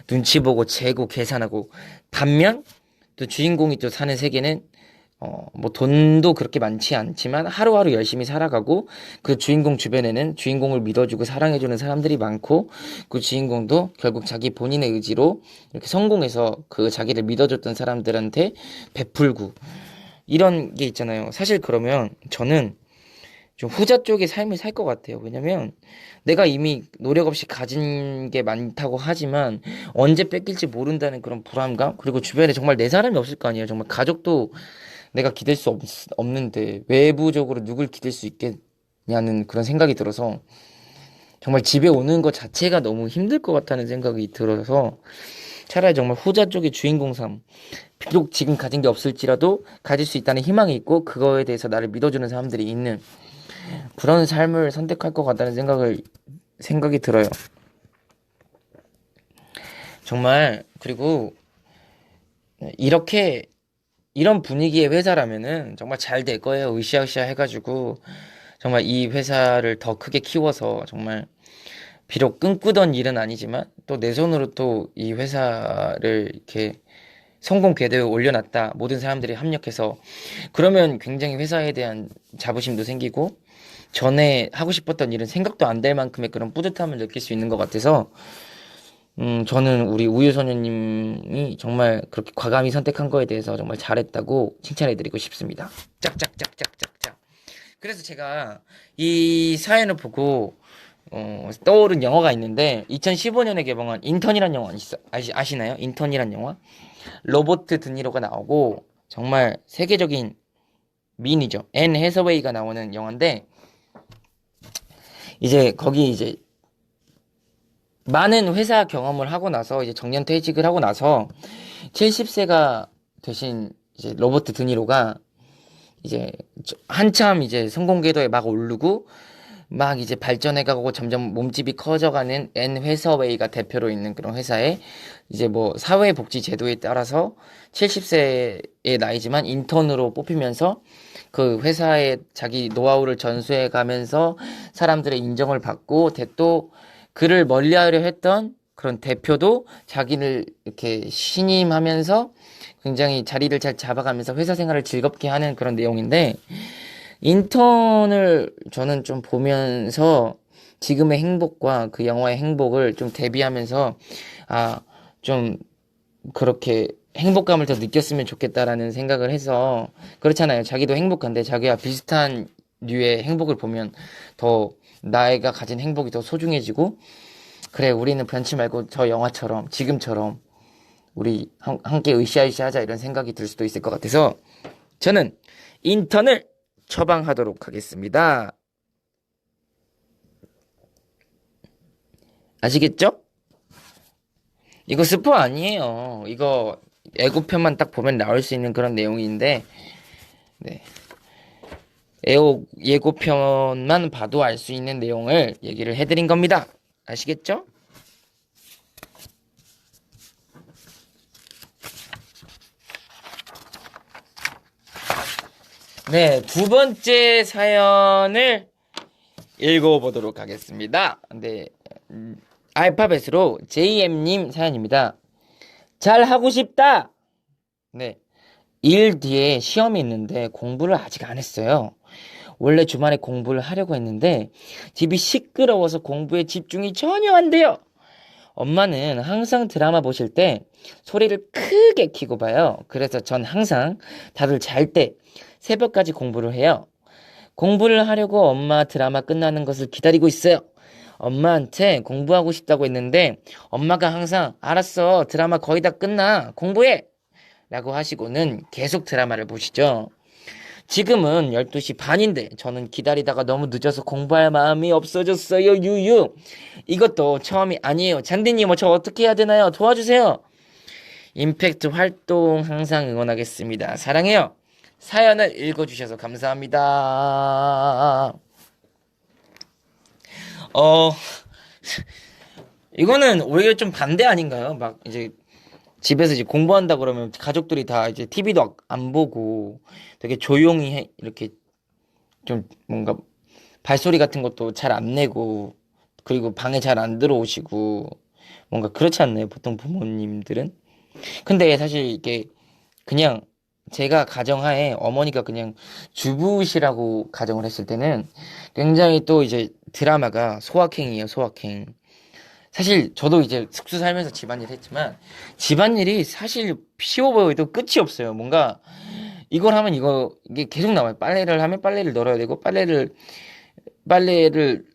눈치 보고 재고 계산하고. 반면 또 주인공이 또 사는 세계는 뭐 돈도 그렇게 많지 않지만 하루하루 열심히 살아가고 그 주인공 주변에는 주인공을 믿어주고 사랑해주는 사람들이 많고 그 주인공도 결국 자기 본인의 의지로 이렇게 성공해서 그 자기를 믿어줬던 사람들한테 베풀고 이런 게 있잖아요. 사실 그러면 저는 좀 후자 쪽의 삶을 살 것 같아요. 왜냐면 내가 이미 노력 없이 가진 게 많다고 하지만 언제 뺏길지 모른다는 그런 불안감 그리고 주변에 정말 내 사람이 없을 거 아니에요. 정말 가족도 내가 기댈 수 없는데 외부적으로 누굴 기댈 수 있겠냐는 그런 생각이 들어서 정말 집에 오는 것 자체가 너무 힘들 것 같다는 생각이 들어서 차라리 정말 후자 쪽의 주인공 삶 비록 지금 가진 게 없을지라도 가질 수 있다는 희망이 있고 그거에 대해서 나를 믿어주는 사람들이 있는 그런 삶을 선택할 것 같다는 생각이 들어요. 정말 그리고 이런 분위기의 회사라면은 정말 잘 될 거예요. 으쌰으쌰 해가지고 정말 이 회사를 더 크게 키워서 정말 비록 꿈꾸던 일은 아니지만 또 내 손으로 또 이 회사를 이렇게 성공 궤도에 올려놨다. 모든 사람들이 합력해서 그러면 굉장히 회사에 대한 자부심도 생기고 전에 하고 싶었던 일은 생각도 안 될 만큼의 그런 뿌듯함을 느낄 수 있는 것 같아서 저는 우리 우유소녀님이 정말 그렇게 과감히 선택한 거에 대해서 정말 잘했다고 칭찬해드리고 싶습니다. 짝짝짝짝짝짝. 그래서 제가 이 사연을 보고 떠오른 영화가 있는데 2015년에 개봉한 인턴이란 영화 아시나요? 인턴이란 영화? 로버트 드니로가 나오고 정말 세계적인 미인이죠. 앤 해서웨이가 나오는 영화인데 이제 거기 이제 많은 회사 경험을 하고 나서 이제 정년 퇴직을 하고 나서 70세가 되신 이제 로버트 드니로가 이제 한참 이제 성공 궤도에 막 오르고 막 이제 발전해가고 점점 몸집이 커져가는 앤 해서웨이가 대표로 있는 그런 회사에 이제 뭐 사회복지 제도에 따라서 70세의 나이지만 인턴으로 뽑히면서 그 회사에 자기 노하우를 전수해 가면서 사람들의 인정을 받고 또 그를 멀리하려 했던 그런 대표도 자기를 이렇게 신임하면서 굉장히 자리를 잘 잡아가면서 회사 생활을 즐겁게 하는 그런 내용인데 인턴을 저는 좀 보면서 지금의 행복과 그 영화의 행복을 좀 대비하면서 좀 그렇게 행복감을 더 느꼈으면 좋겠다라는 생각을 해서 그렇잖아요. 자기도 행복한데 자기와 비슷한 류의 행복을 보면 더 나이가 가진 행복이 더 소중해지고 그래 우리는 변치 말고 저 영화처럼 지금처럼 우리 함께 으쌰으쌰 하자 이런 생각이 들 수도 있을 것 같아서 저는 인턴을 처방하도록 하겠습니다. 아시겠죠? 이거 스포 아니에요. 이거 예고편만 딱 보면 나올 수 있는 그런 내용인데 네. 예고편만 봐도 알 수 있는 내용을 얘기를 해드린 겁니다. 아시겠죠? 네, 두 번째 사연을 읽어보도록 하겠습니다. 네, 알파벳으로 JM님 사연입니다. 잘 하고 싶다! 네, 일 뒤에 시험이 있는데 공부를 아직 안 했어요. 원래 주말에 공부를 하려고 했는데 집이 시끄러워서 공부에 집중이 전혀 안 돼요. 엄마는 항상 드라마 보실 때 소리를 크게 키고 봐요. 그래서 전 항상 다들 잘 때 새벽까지 공부를 해요. 공부를 하려고 엄마 드라마 끝나는 것을 기다리고 있어요. 엄마한테 공부하고 싶다고 했는데 엄마가 항상 알았어 드라마 거의 다 끝나 공부해 라고 하시고는 계속 드라마를 보시죠. 지금은 12시 반인데 저는 기다리다가 너무 늦어서 공부할 마음이 없어졌어요. 유유. 이것도 처음이 아니에요. 잔디님, 저 어떻게 해야 되나요? 도와주세요. 임팩트 활동 항상 응원하겠습니다. 사랑해요. 사연을 읽어주셔서 감사합니다. 어, 이거는 오히려 좀 반대 아닌가요? 막 이제 집에서 이제 공부한다 그러면 가족들이 다 이제 TV도 안 보고 되게 조용히 이렇게 좀 뭔가 발소리 같은 것도 잘 안 내고 그리고 방에 잘 안 들어오시고 뭔가 그렇지 않나요? 보통 부모님들은? 근데 사실 이게 그냥 제가 가정하에 어머니가 그냥 주부시라고 가정을 했을 때는 굉장히 또 이제 드라마가 소확행이에요, 소확행. 사실 저도 이제 숙소 살면서 집안일 했지만 집안일이 사실 쉬워 보여도 끝이 없어요. 뭔가 이걸 하면 이게 계속 나와요. 빨래를 하면 빨래를 널어야 되고 빨래를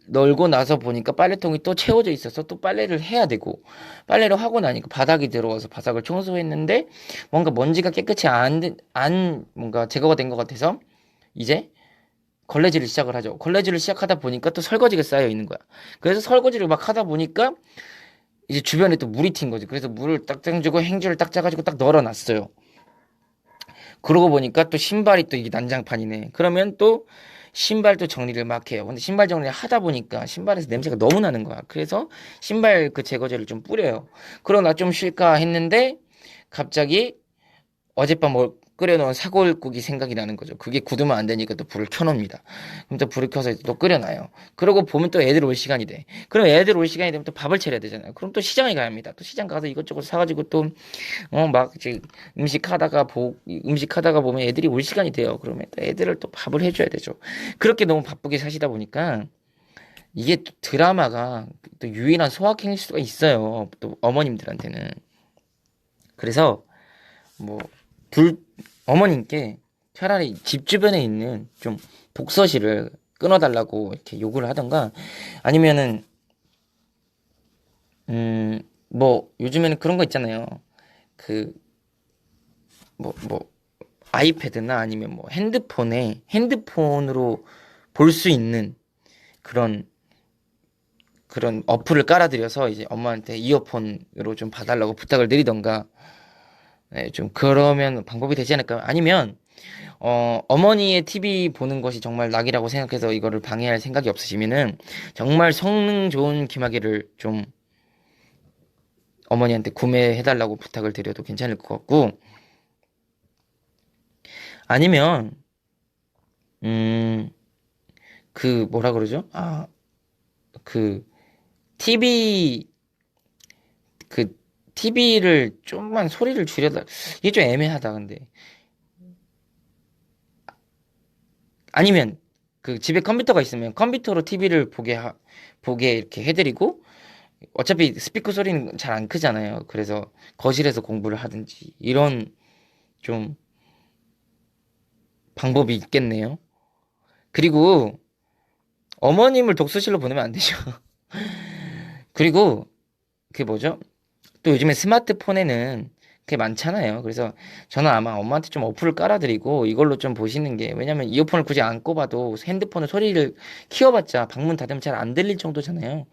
널고 나서 보니까 빨래통이 또 채워져 있어서 또 빨래를 해야 되고 빨래를 하고 나니까 바닥이 들어와서 바닥을 청소했는데 뭔가 먼지가 깨끗이 안 뭔가 제거가 된 것 같아서 이제 걸레질을 시작을 하죠. 걸레질을 시작하다 보니까 또 설거지가 쌓여 있는 거야. 그래서 설거지를 막 하다 보니까 이제 주변에 또 물이 튄 거지. 그래서 물을 딱 땡주고 행주를 딱 짜가지고 딱 널어놨어요. 그러고 보니까 또 신발이 또 이게 난장판이네. 그러면 또 신발도 정리를 막 해요. 근데 신발 정리를 하다 보니까 신발에서 냄새가 너무 나는 거야. 그래서 신발 그 제거제를 좀 뿌려요. 그러나 좀 쉴까 했는데 갑자기 어젯밤 끓여놓은 사골국이 생각이 나는 거죠. 그게 굳으면 안 되니까 또 불을 켜놓습니다. 그럼 또 불을 켜서 또 끓여놔요. 그러고 보면 또 애들 올 시간이 돼. 그럼 애들 올 시간이 되면 또 밥을 차려야 되잖아요. 그럼 또 시장에 가야 합니다. 또 시장 가서 이것저것 사가지고 또, 막 이제 음식하다가 보면 애들이 올 시간이 돼요. 그러면 또 애들을 또 밥을 해줘야 되죠. 그렇게 너무 바쁘게 사시다 보니까 이게 또 드라마가 또 유일한 소확행일 수가 있어요. 또 어머님들한테는. 그래서 뭐, 어머님께 차라리 집 주변에 있는 좀 독서실을 끊어달라고 이렇게 요구를 하던가 아니면은, 뭐, 요즘에는 그런 거 있잖아요. 그, 뭐, 아이패드나 아니면 뭐 핸드폰으로 볼 수 있는 그런 어플을 깔아드려서 이제 엄마한테 이어폰으로 좀 봐달라고 부탁을 드리던가 네, 좀 그러면 방법이 되지 않을까요? 아니면 어머니의 TV 보는 것이 정말 낙이라고 생각해서 이거를 방해할 생각이 없으시면은 정말 성능 좋은 기마개를 좀 어머니한테 구매해달라고 부탁을 드려도 괜찮을 것 같고 아니면 그 뭐라 그러죠? 그 TV 그 TV를 좀만 소리를 줄여다 이게 좀 애매하다 근데 아니면 그 집에 컴퓨터가 있으면 컴퓨터로 TV를 보게 이렇게 해드리고 어차피 스피커 소리는 잘 안 크잖아요. 그래서 거실에서 공부를 하든지 이런 좀 방법이 있겠네요. 그리고 어머님을 독서실로 보내면 안 되죠. 그리고 그게 뭐죠? 또 요즘에 스마트폰에는 그게 많잖아요. 그래서 저는 아마 엄마한테 좀 어플을 깔아드리고 이걸로 좀 보시는 게 왜냐면 이어폰을 굳이 안 꼽아도 핸드폰을 소리를 키워봤자 방문 닫으면 잘 안 들릴 정도잖아요.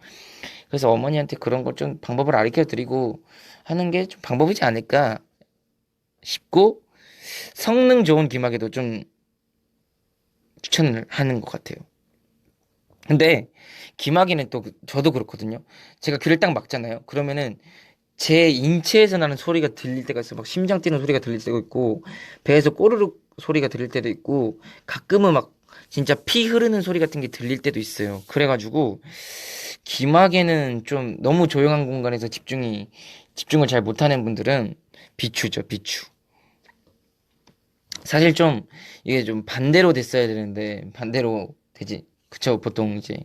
그래서 어머니한테 그런 걸 좀 방법을 가르쳐 드리고 하는 게 좀 방법이지 않을까 싶고 성능 좋은 기막에도 좀 추천을 하는 것 같아요. 근데 기막이는 또 저도 그렇거든요. 제가 귀를 딱 막잖아요. 그러면은 제 인체에서 나는 소리가 들릴 때가 있어. 막 심장 뛰는 소리가 들릴 때가 있고 배에서 꼬르륵 소리가 들릴 때도 있고 가끔은 막 진짜 피 흐르는 소리 같은 게 들릴 때도 있어요. 그래가지고 기막에는 좀 너무 조용한 공간에서 집중을 잘 못하는 분들은 비추죠, 비추. 사실 좀 이게 좀 반대로 됐어야 되는데 반대로 되지. 그쵸? 보통 이제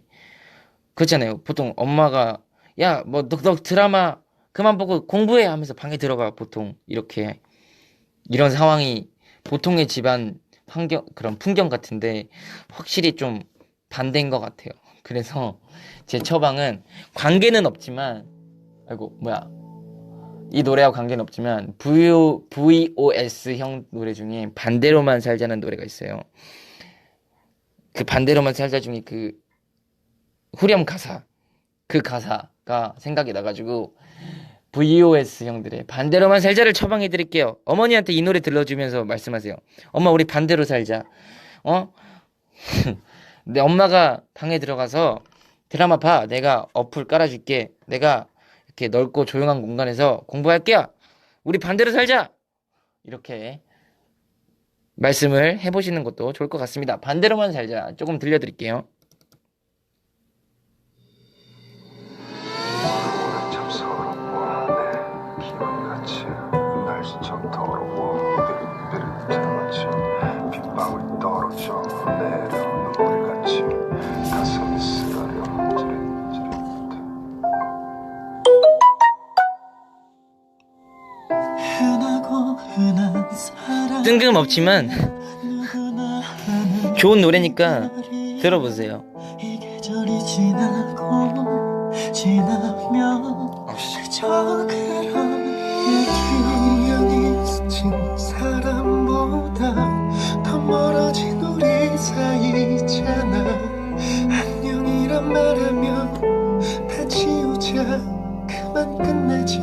그렇잖아요. 보통 엄마가 야, 뭐 너 드라마 그만 보고 공부해 하면서 방에 들어가 보통 이렇게 이런 상황이 보통의 집안 환경 그런 풍경 같은데 확실히 좀 반대인 것 같아요. 그래서 제 처방은 관계는 없지만 아이고 뭐야 이 노래하고 관계는 없지만 VOS 형 노래 중에 반대로만 살자는 노래가 있어요. 그 반대로만 살자 중에 그 후렴 가사, 그 가사가 생각이 나가지고 VOS 형들의 반대로만 살자를 처방해 드릴게요. 어머니한테 이 노래 들려주면서 말씀하세요. 엄마, 우리 반대로 살자. 어? 내 엄마가 방에 들어가서 드라마 봐. 내가 어플 깔아줄게. 내가 이렇게 넓고 조용한 공간에서 공부할게요. 우리 반대로 살자. 이렇게 말씀을 해보시는 것도 좋을 것 같습니다. 반대로만 살자. 조금 들려드릴게요. 참 서러워 내 기억같이 날씨처럼 더러워 비릿비릿하지 빗방울이 떨어져 내려 눈물같이 가슴이 쓰라려 찌릿찌릿해 흔하고 흔한 사랑 뜬금없지만 좋은 노래니까 들어보세요. 이 계절이 지나고 지나면 그저 그런 기억이 스친 사람보다 더 멀어진 우리 사이잖아 안녕이란 말하며 다 지우자 그만 끝내자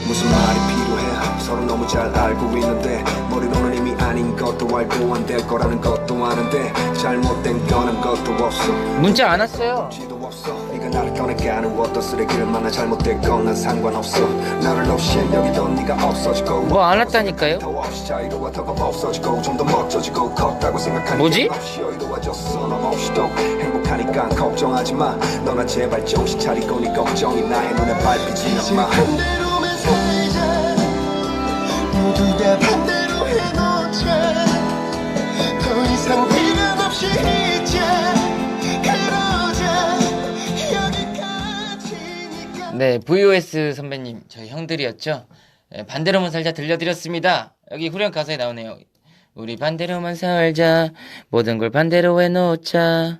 무슨 말이 필요해 서로 너무 잘 알고 있는데 머리로는 이미 아닌 것도 알고 안 될 거라는 것도 아는데 잘못된 건 아무것도 없어 문자 안 왔어요. 지도 없어 네가 나를 떠나가는 어떤 쓰레기를 만나 잘못된 건 난 상관없어 나를 없이 여기던 네가 없어지고 뭐 안 왔다니까요? 더 없이 자유로워 더 없어지고 좀 더 멋져지고 컸다고 생각하니까 뭐지? 없이 여유로워졌어 넌 없이도 행복하니까 걱정하지 마 너나 제발 정신 차리고 네 걱정이 나의 눈에 밟히지 마 반대로만 살자 모두 다 반대로 해놓자 더 이상 필요 없이 있자 그러자 여기까지니까 네, VOS 선배님, 저희 형들이었죠. 네, 반대로만 살자 들려드렸습니다. 여기 후렴 가사에 나오네요. 우리 반대로만 살자, 모든 걸 반대로 해놓자.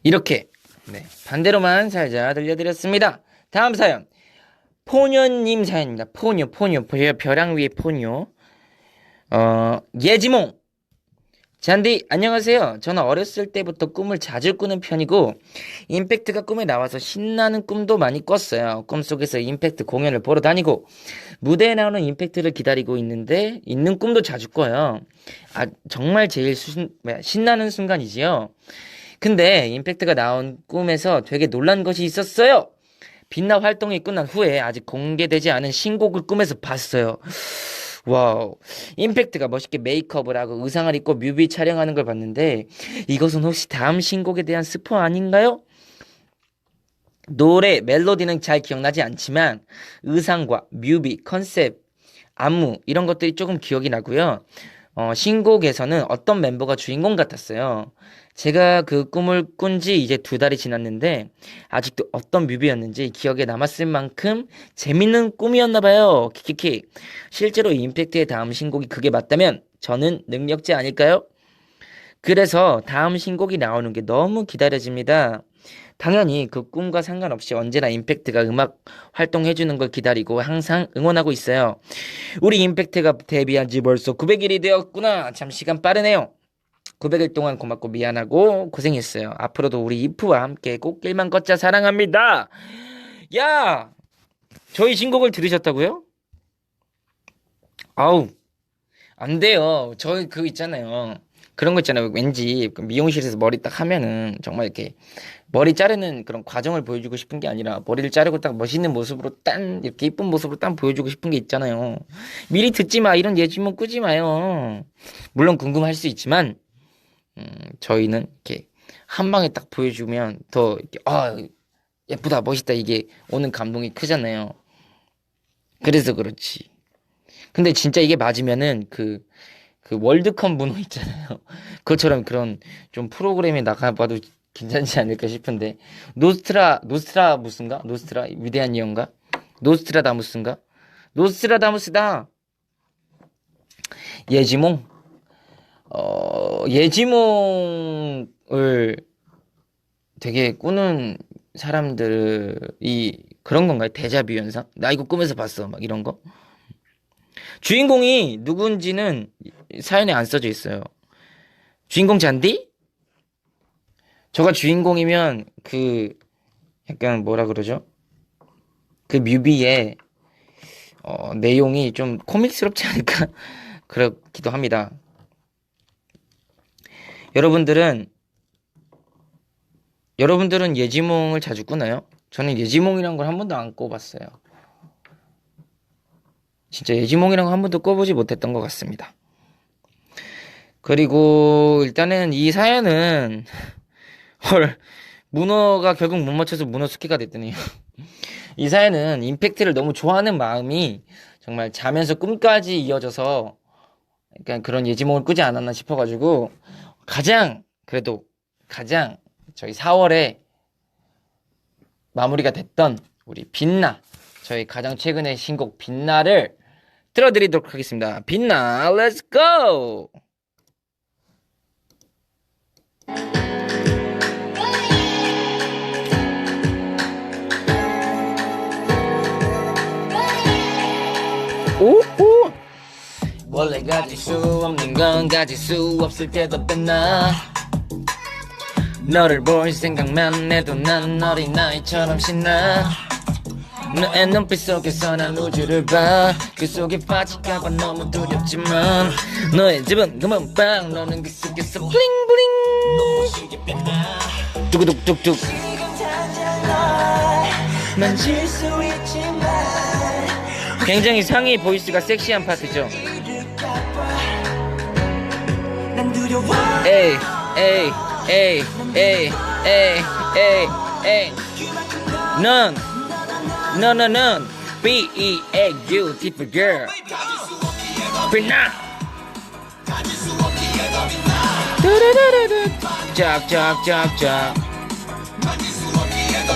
이렇게 네, 반대로만 살자 들려드렸습니다. 다음 사연, 포녀님 사연입니다. 포녀, 벼랑 위의 포녀. 예지몽. 잔디, 안녕하세요. 저는 어렸을 때부터 꿈을 자주 꾸는 편이고 임팩트가 꿈에 나와서 신나는 꿈도 많이 꿨어요. 꿈속에서 임팩트 공연을 보러 다니고 무대에 나오는 임팩트를 기다리고 있는 꿈도 자주 꿔요. 정말 제일 신나는 순간이지요. 근데 임팩트가 나온 꿈에서 되게 놀란 것이 있었어요. 빛나 활동이 끝난 후에 아직 공개되지 않은 신곡을 꿈에서 봤어요. 와우, 임팩트가 멋있게 메이크업을 하고 의상을 입고 뮤비 촬영하는 걸 봤는데 이것은 혹시 다음 신곡에 대한 스포 아닌가요? 노래, 멜로디는 잘 기억나지 않지만 의상과 뮤비, 컨셉, 안무 이런 것들이 조금 기억이 나고요. 신곡에서는 어떤 멤버가 주인공 같았어요. 제가 그 꿈을 꾼 지 이제 2달이 지났는데 아직도 어떤 뮤비였는지 기억에 남았을 만큼 재밌는 꿈이었나봐요. 키키키. 실제로 임팩트의 다음 신곡이 그게 맞다면 저는 능력자 아닐까요? 그래서 다음 신곡이 나오는 게 너무 기다려집니다. 당연히 그 꿈과 상관없이 언제나 임팩트가 음악 활동해주는 걸 기다리고 항상 응원하고 있어요. 우리 임팩트가 데뷔한 지 벌써 900일이 되었구나. 참 시간 빠르네요. 900일 동안 고맙고 미안하고 고생했어요. 앞으로도 우리 이프와 함께 꽃길만 걷자. 사랑합니다. 야! 저희 신곡을 들으셨다고요? 아우, 안 돼요. 저희 그거 있잖아요. 그런 거 있잖아요. 왠지 미용실에서 머리 딱 하면은 정말 이렇게 머리 자르는 그런 과정을 보여주고 싶은 게 아니라 머리를 자르고 딱 멋있는 모습으로 딴 이렇게 이쁜 모습으로 딱 보여주고 싶은 게 있잖아요. 미리 듣지 마. 이런 예지몽 꾸지 마요. 물론 궁금할 수 있지만 저희는 이렇게 한 방에 딱 보여주면 더 이렇게 예쁘다 멋있다 이게 오는 감동이 크잖아요. 그래서 그렇지. 근데 진짜 이게 맞으면은 그 월드컵 문화 있잖아요. 그것처럼 그런 좀 프로그램에 나가봐도 괜찮지 않을까 싶은데 노스트라무스인가? 노스트라 위대한 예언가? 노스트라다무스인가? 노스트라다무스다. 예지몽. 예지몽을 되게 꾸는 사람들이 그런 건가요? 데자뷰 현상? 나 이거 꿈에서 봤어. 막 이런 거. 주인공이 누군지는 사연에 안 써져 있어요. 주인공 잔디? 저가 주인공이면 그 약간 뭐라 그러죠? 그 뮤비의 내용이 좀 코믹스럽지 않을까? 그렇기도 합니다. 여러분들은 예지몽을 자주 꾸나요? 저는 예지몽이란 걸 한 번도 안 꿔봤어요. 진짜 예지몽이란 거 한 번도 꿔보지 못했던 것 같습니다. 그리고 일단은 이 사연은 헐 문어가 결국 못 맞춰서 문어 숙회가 됐더니 이 사연은 임팩트를 너무 좋아하는 마음이 정말 자면서 꿈까지 이어져서 약간 그런 예지몽을 꾸지 않았나 싶어가지고 그래도 가장 저희 4월에 마무리가 됐던 우리 빛나 저희 가장 최근의 신곡 빛나를 틀어드리도록 하겠습니다. 빛나 Let's go! 오오 원래 가질 수 없는 건 가질 수 없을 때도 빛나 너를 볼 생각만 해도 난 어린아이처럼 신나 너의 눈빛 속에서 난 우주를 봐 그 속에 빠질까봐 너무 두렵지만 너의 집은 금은방 너는 그 속에서 블링블링 뚝뚝뚝뚝 만질 수 있지만 굉장히 상위 보이스가 섹시한 파트죠. 에이 에이 에이 에이 에이 에이 에이 넌 be a beautiful girl 빛나 짝짝짝짝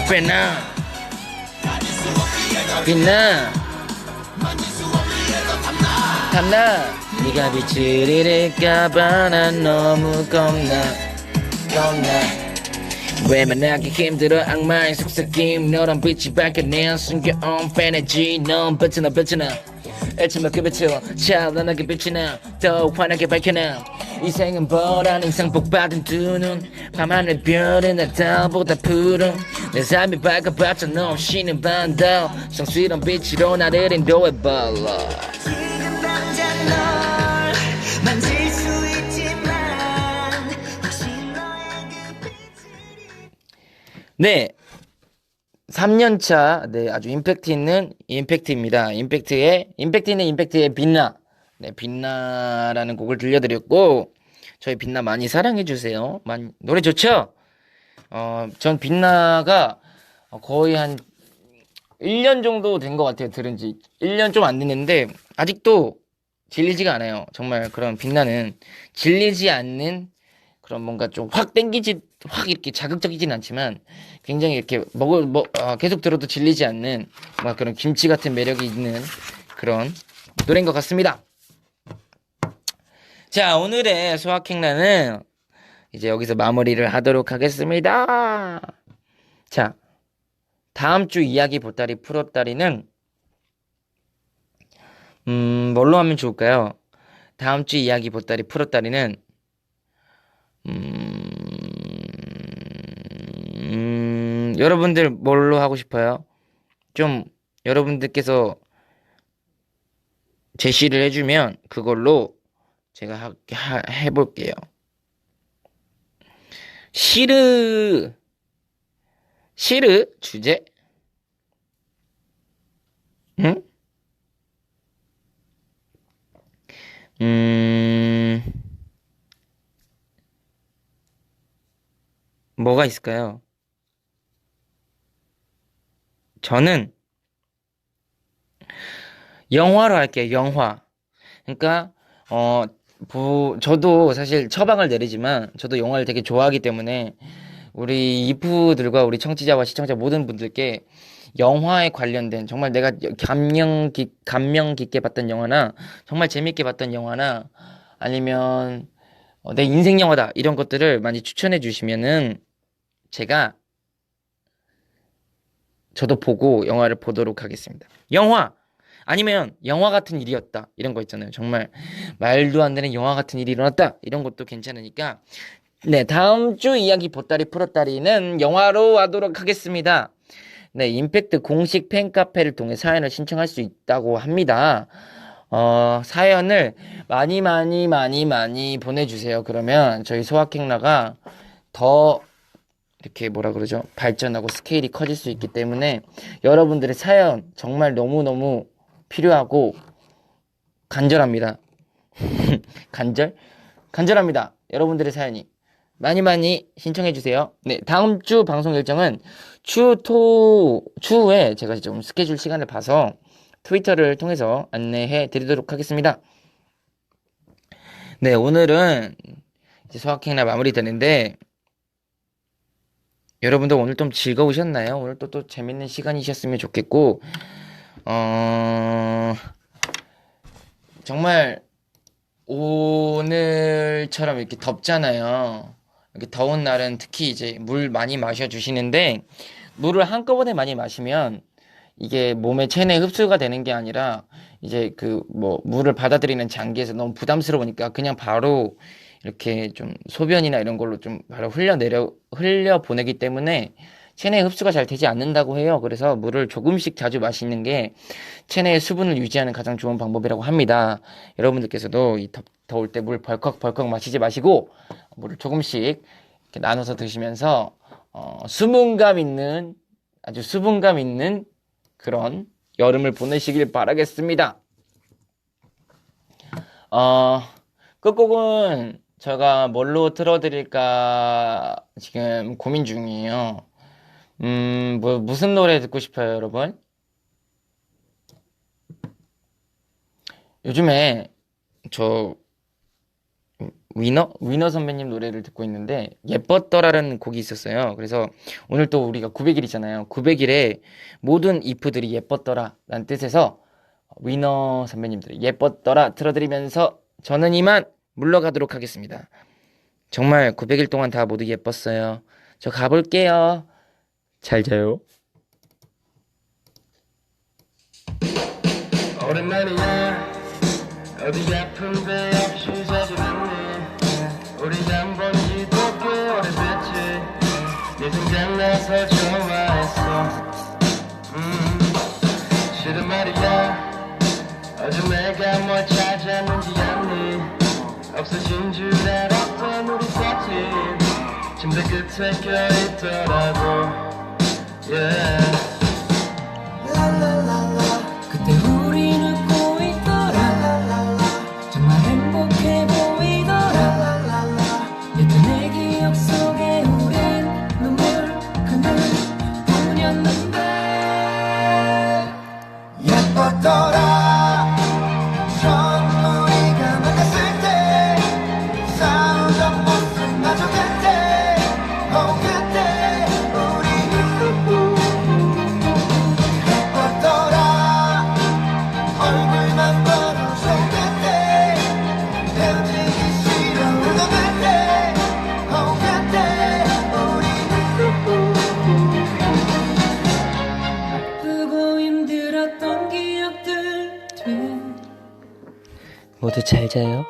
빛나 빛나 탐나 네가 빛을 잃을까봐 난 너무 겁나 왜 만나기 힘들어 악마의 속삭임 너란 빛이 밝혀낸 숨겨온 페너지 넌 뱉으나 애초에 그 빛을 찬란하게 비추나 더 환하게 밝혀나 이 생은 보란 인상 복받은 두 눈 밤하늘 별은 나보다 푸른 내 삶이 밝아봤자 너 없이는 반도 성스러운 빛으로 나를 인도해봐라 지금 당장 널 만질 수 있지만 혹시 너의 그 빛을 네 3년차 네 아주 임팩트 있는 임팩트입니다. 임팩트 있는 임팩트의 빛나 네 빛나라는 곡을 들려드렸고 저희 빛나 많이 사랑해주세요. 노래 좋죠? 전 빛나가 거의 한 1년 정도 된 것 같아요. 들은 지 1년 좀 안 됐는데 아직도 질리지가 않아요. 정말 그런 빛나는 질리지 않는 그런 뭔가 좀 확 이렇게 자극적이진 않지만 굉장히 이렇게 계속 들어도 질리지 않는 막 그런 김치 같은 매력이 있는 그런 노래인 것 같습니다. 자, 오늘의 소확행란은 이제 여기서 마무리를 하도록 하겠습니다. 자, 다음 주 이야기 보따리 풀었다리는 뭘로 하면 좋을까요? 다음 주 이야기 보따리 풀었다리는 여러분들 뭘로 하고 싶어요? 좀 여러분들께서 제시를 해주면 그걸로 제가 해볼게요. 시르 주제? 응? 뭐가 있을까요? 저는 영화로 할게요. 영화. 그러니까 저도 사실 처방을 내리지만 저도 영화를 되게 좋아하기 때문에 우리 이프들과 우리 청취자와 시청자 모든 분들께 영화에 관련된 정말 내가 감명 깊게 봤던 영화나 정말 재밌게 봤던 영화나 아니면 내 인생 영화다 이런 것들을 많이 추천해 주시면은 제가 저도 보고 영화를 보도록 하겠습니다. 영화! 아니면 영화 같은 일이었다. 이런 거 있잖아요. 정말 말도 안 되는 영화 같은 일이 일어났다. 이런 것도 괜찮으니까. 네, 다음 주 이야기 보따리 풀었다리는 영화로 하도록 하겠습니다. 네, 임팩트 공식 팬카페를 통해 사연을 신청할 수 있다고 합니다. 사연을 많이 보내주세요. 그러면 저희 소확행라가 더 이렇게 뭐라 그러죠? 발전하고 스케일이 커질 수 있기 때문에 여러분들의 사연 정말 너무너무 필요하고 간절합니다. 간절합니다. 여러분들의 사연이 많이 신청해 주세요. 네, 다음 주 방송 일정은 추후에 제가 좀 스케줄 시간을 봐서 트위터를 통해서 안내해 드리도록 하겠습니다. 네, 오늘은 이제 소확행날 마무리 되는데 여러분들 오늘 좀 즐거우셨나요? 오늘 또 재밌는 시간이셨으면 좋겠고 정말 오늘처럼 이렇게 덥잖아요. 이렇게 더운 날은 특히 이제 물 많이 마셔주시는데 물을 한꺼번에 많이 마시면 이게 몸에 체내에 흡수가 되는 게 아니라 이제 그 뭐 물을 받아들이는 장기에서 너무 부담스러우니까 그냥 바로 이렇게 좀 소변이나 이런 걸로 좀 바로 흘려 보내기 때문에 체내에 흡수가 잘 되지 않는다고 해요. 그래서 물을 조금씩 자주 마시는 게 체내의 수분을 유지하는 가장 좋은 방법이라고 합니다. 여러분들께서도 이 더울 때 물 벌컥 마시지 마시고 물을 조금씩 이렇게 나눠서 드시면서 아주 수분감 있는 그런 여름을 보내시길 바라겠습니다. 끝곡은 제가 뭘로 틀어드릴까 지금 고민 중이에요. 무슨 노래 듣고 싶어요, 여러분? 요즘에 저 위너 선배님 노래를 듣고 있는데 예뻤더라라는 곡이 있었어요. 그래서 오늘 또 우리가 900일이잖아요. 900일에 모든 이프들이 예뻤더라라는 뜻에서 위너 선배님들의 예뻤더라 틀어드리면서 저는 이만 물러가도록 하겠습니다. 정말 900일 동안 다 모두 예뻤어요. 저 가볼게요. 잘 자요. 오랜만이야 어디 아픈 데 없이 자주 만네 우리가 안 본 지도 꽤 오래됐지 네 생각나서 좋아했어 실은 말이야 어제 내가 뭘 찾았는지 아니 없어진 줄 알았던 우리 사진 침대 끝에 껴있더라고 yeah. 그때 우린 웃고 있더라 정말 행복해 보이더라 여튼 내 기억 속에 우린 눈물 그늘 뿐이었는데 예뻤더라 처음 우리가 만났을 때 싸우던 모습마저 그때 그때 우리 예뻤더라 얼굴만 봐도 그때 헤어지기 싫어 울던 그때 그때 우리 아프고 힘들었던 기억들 뒤에 모두 잘 자요.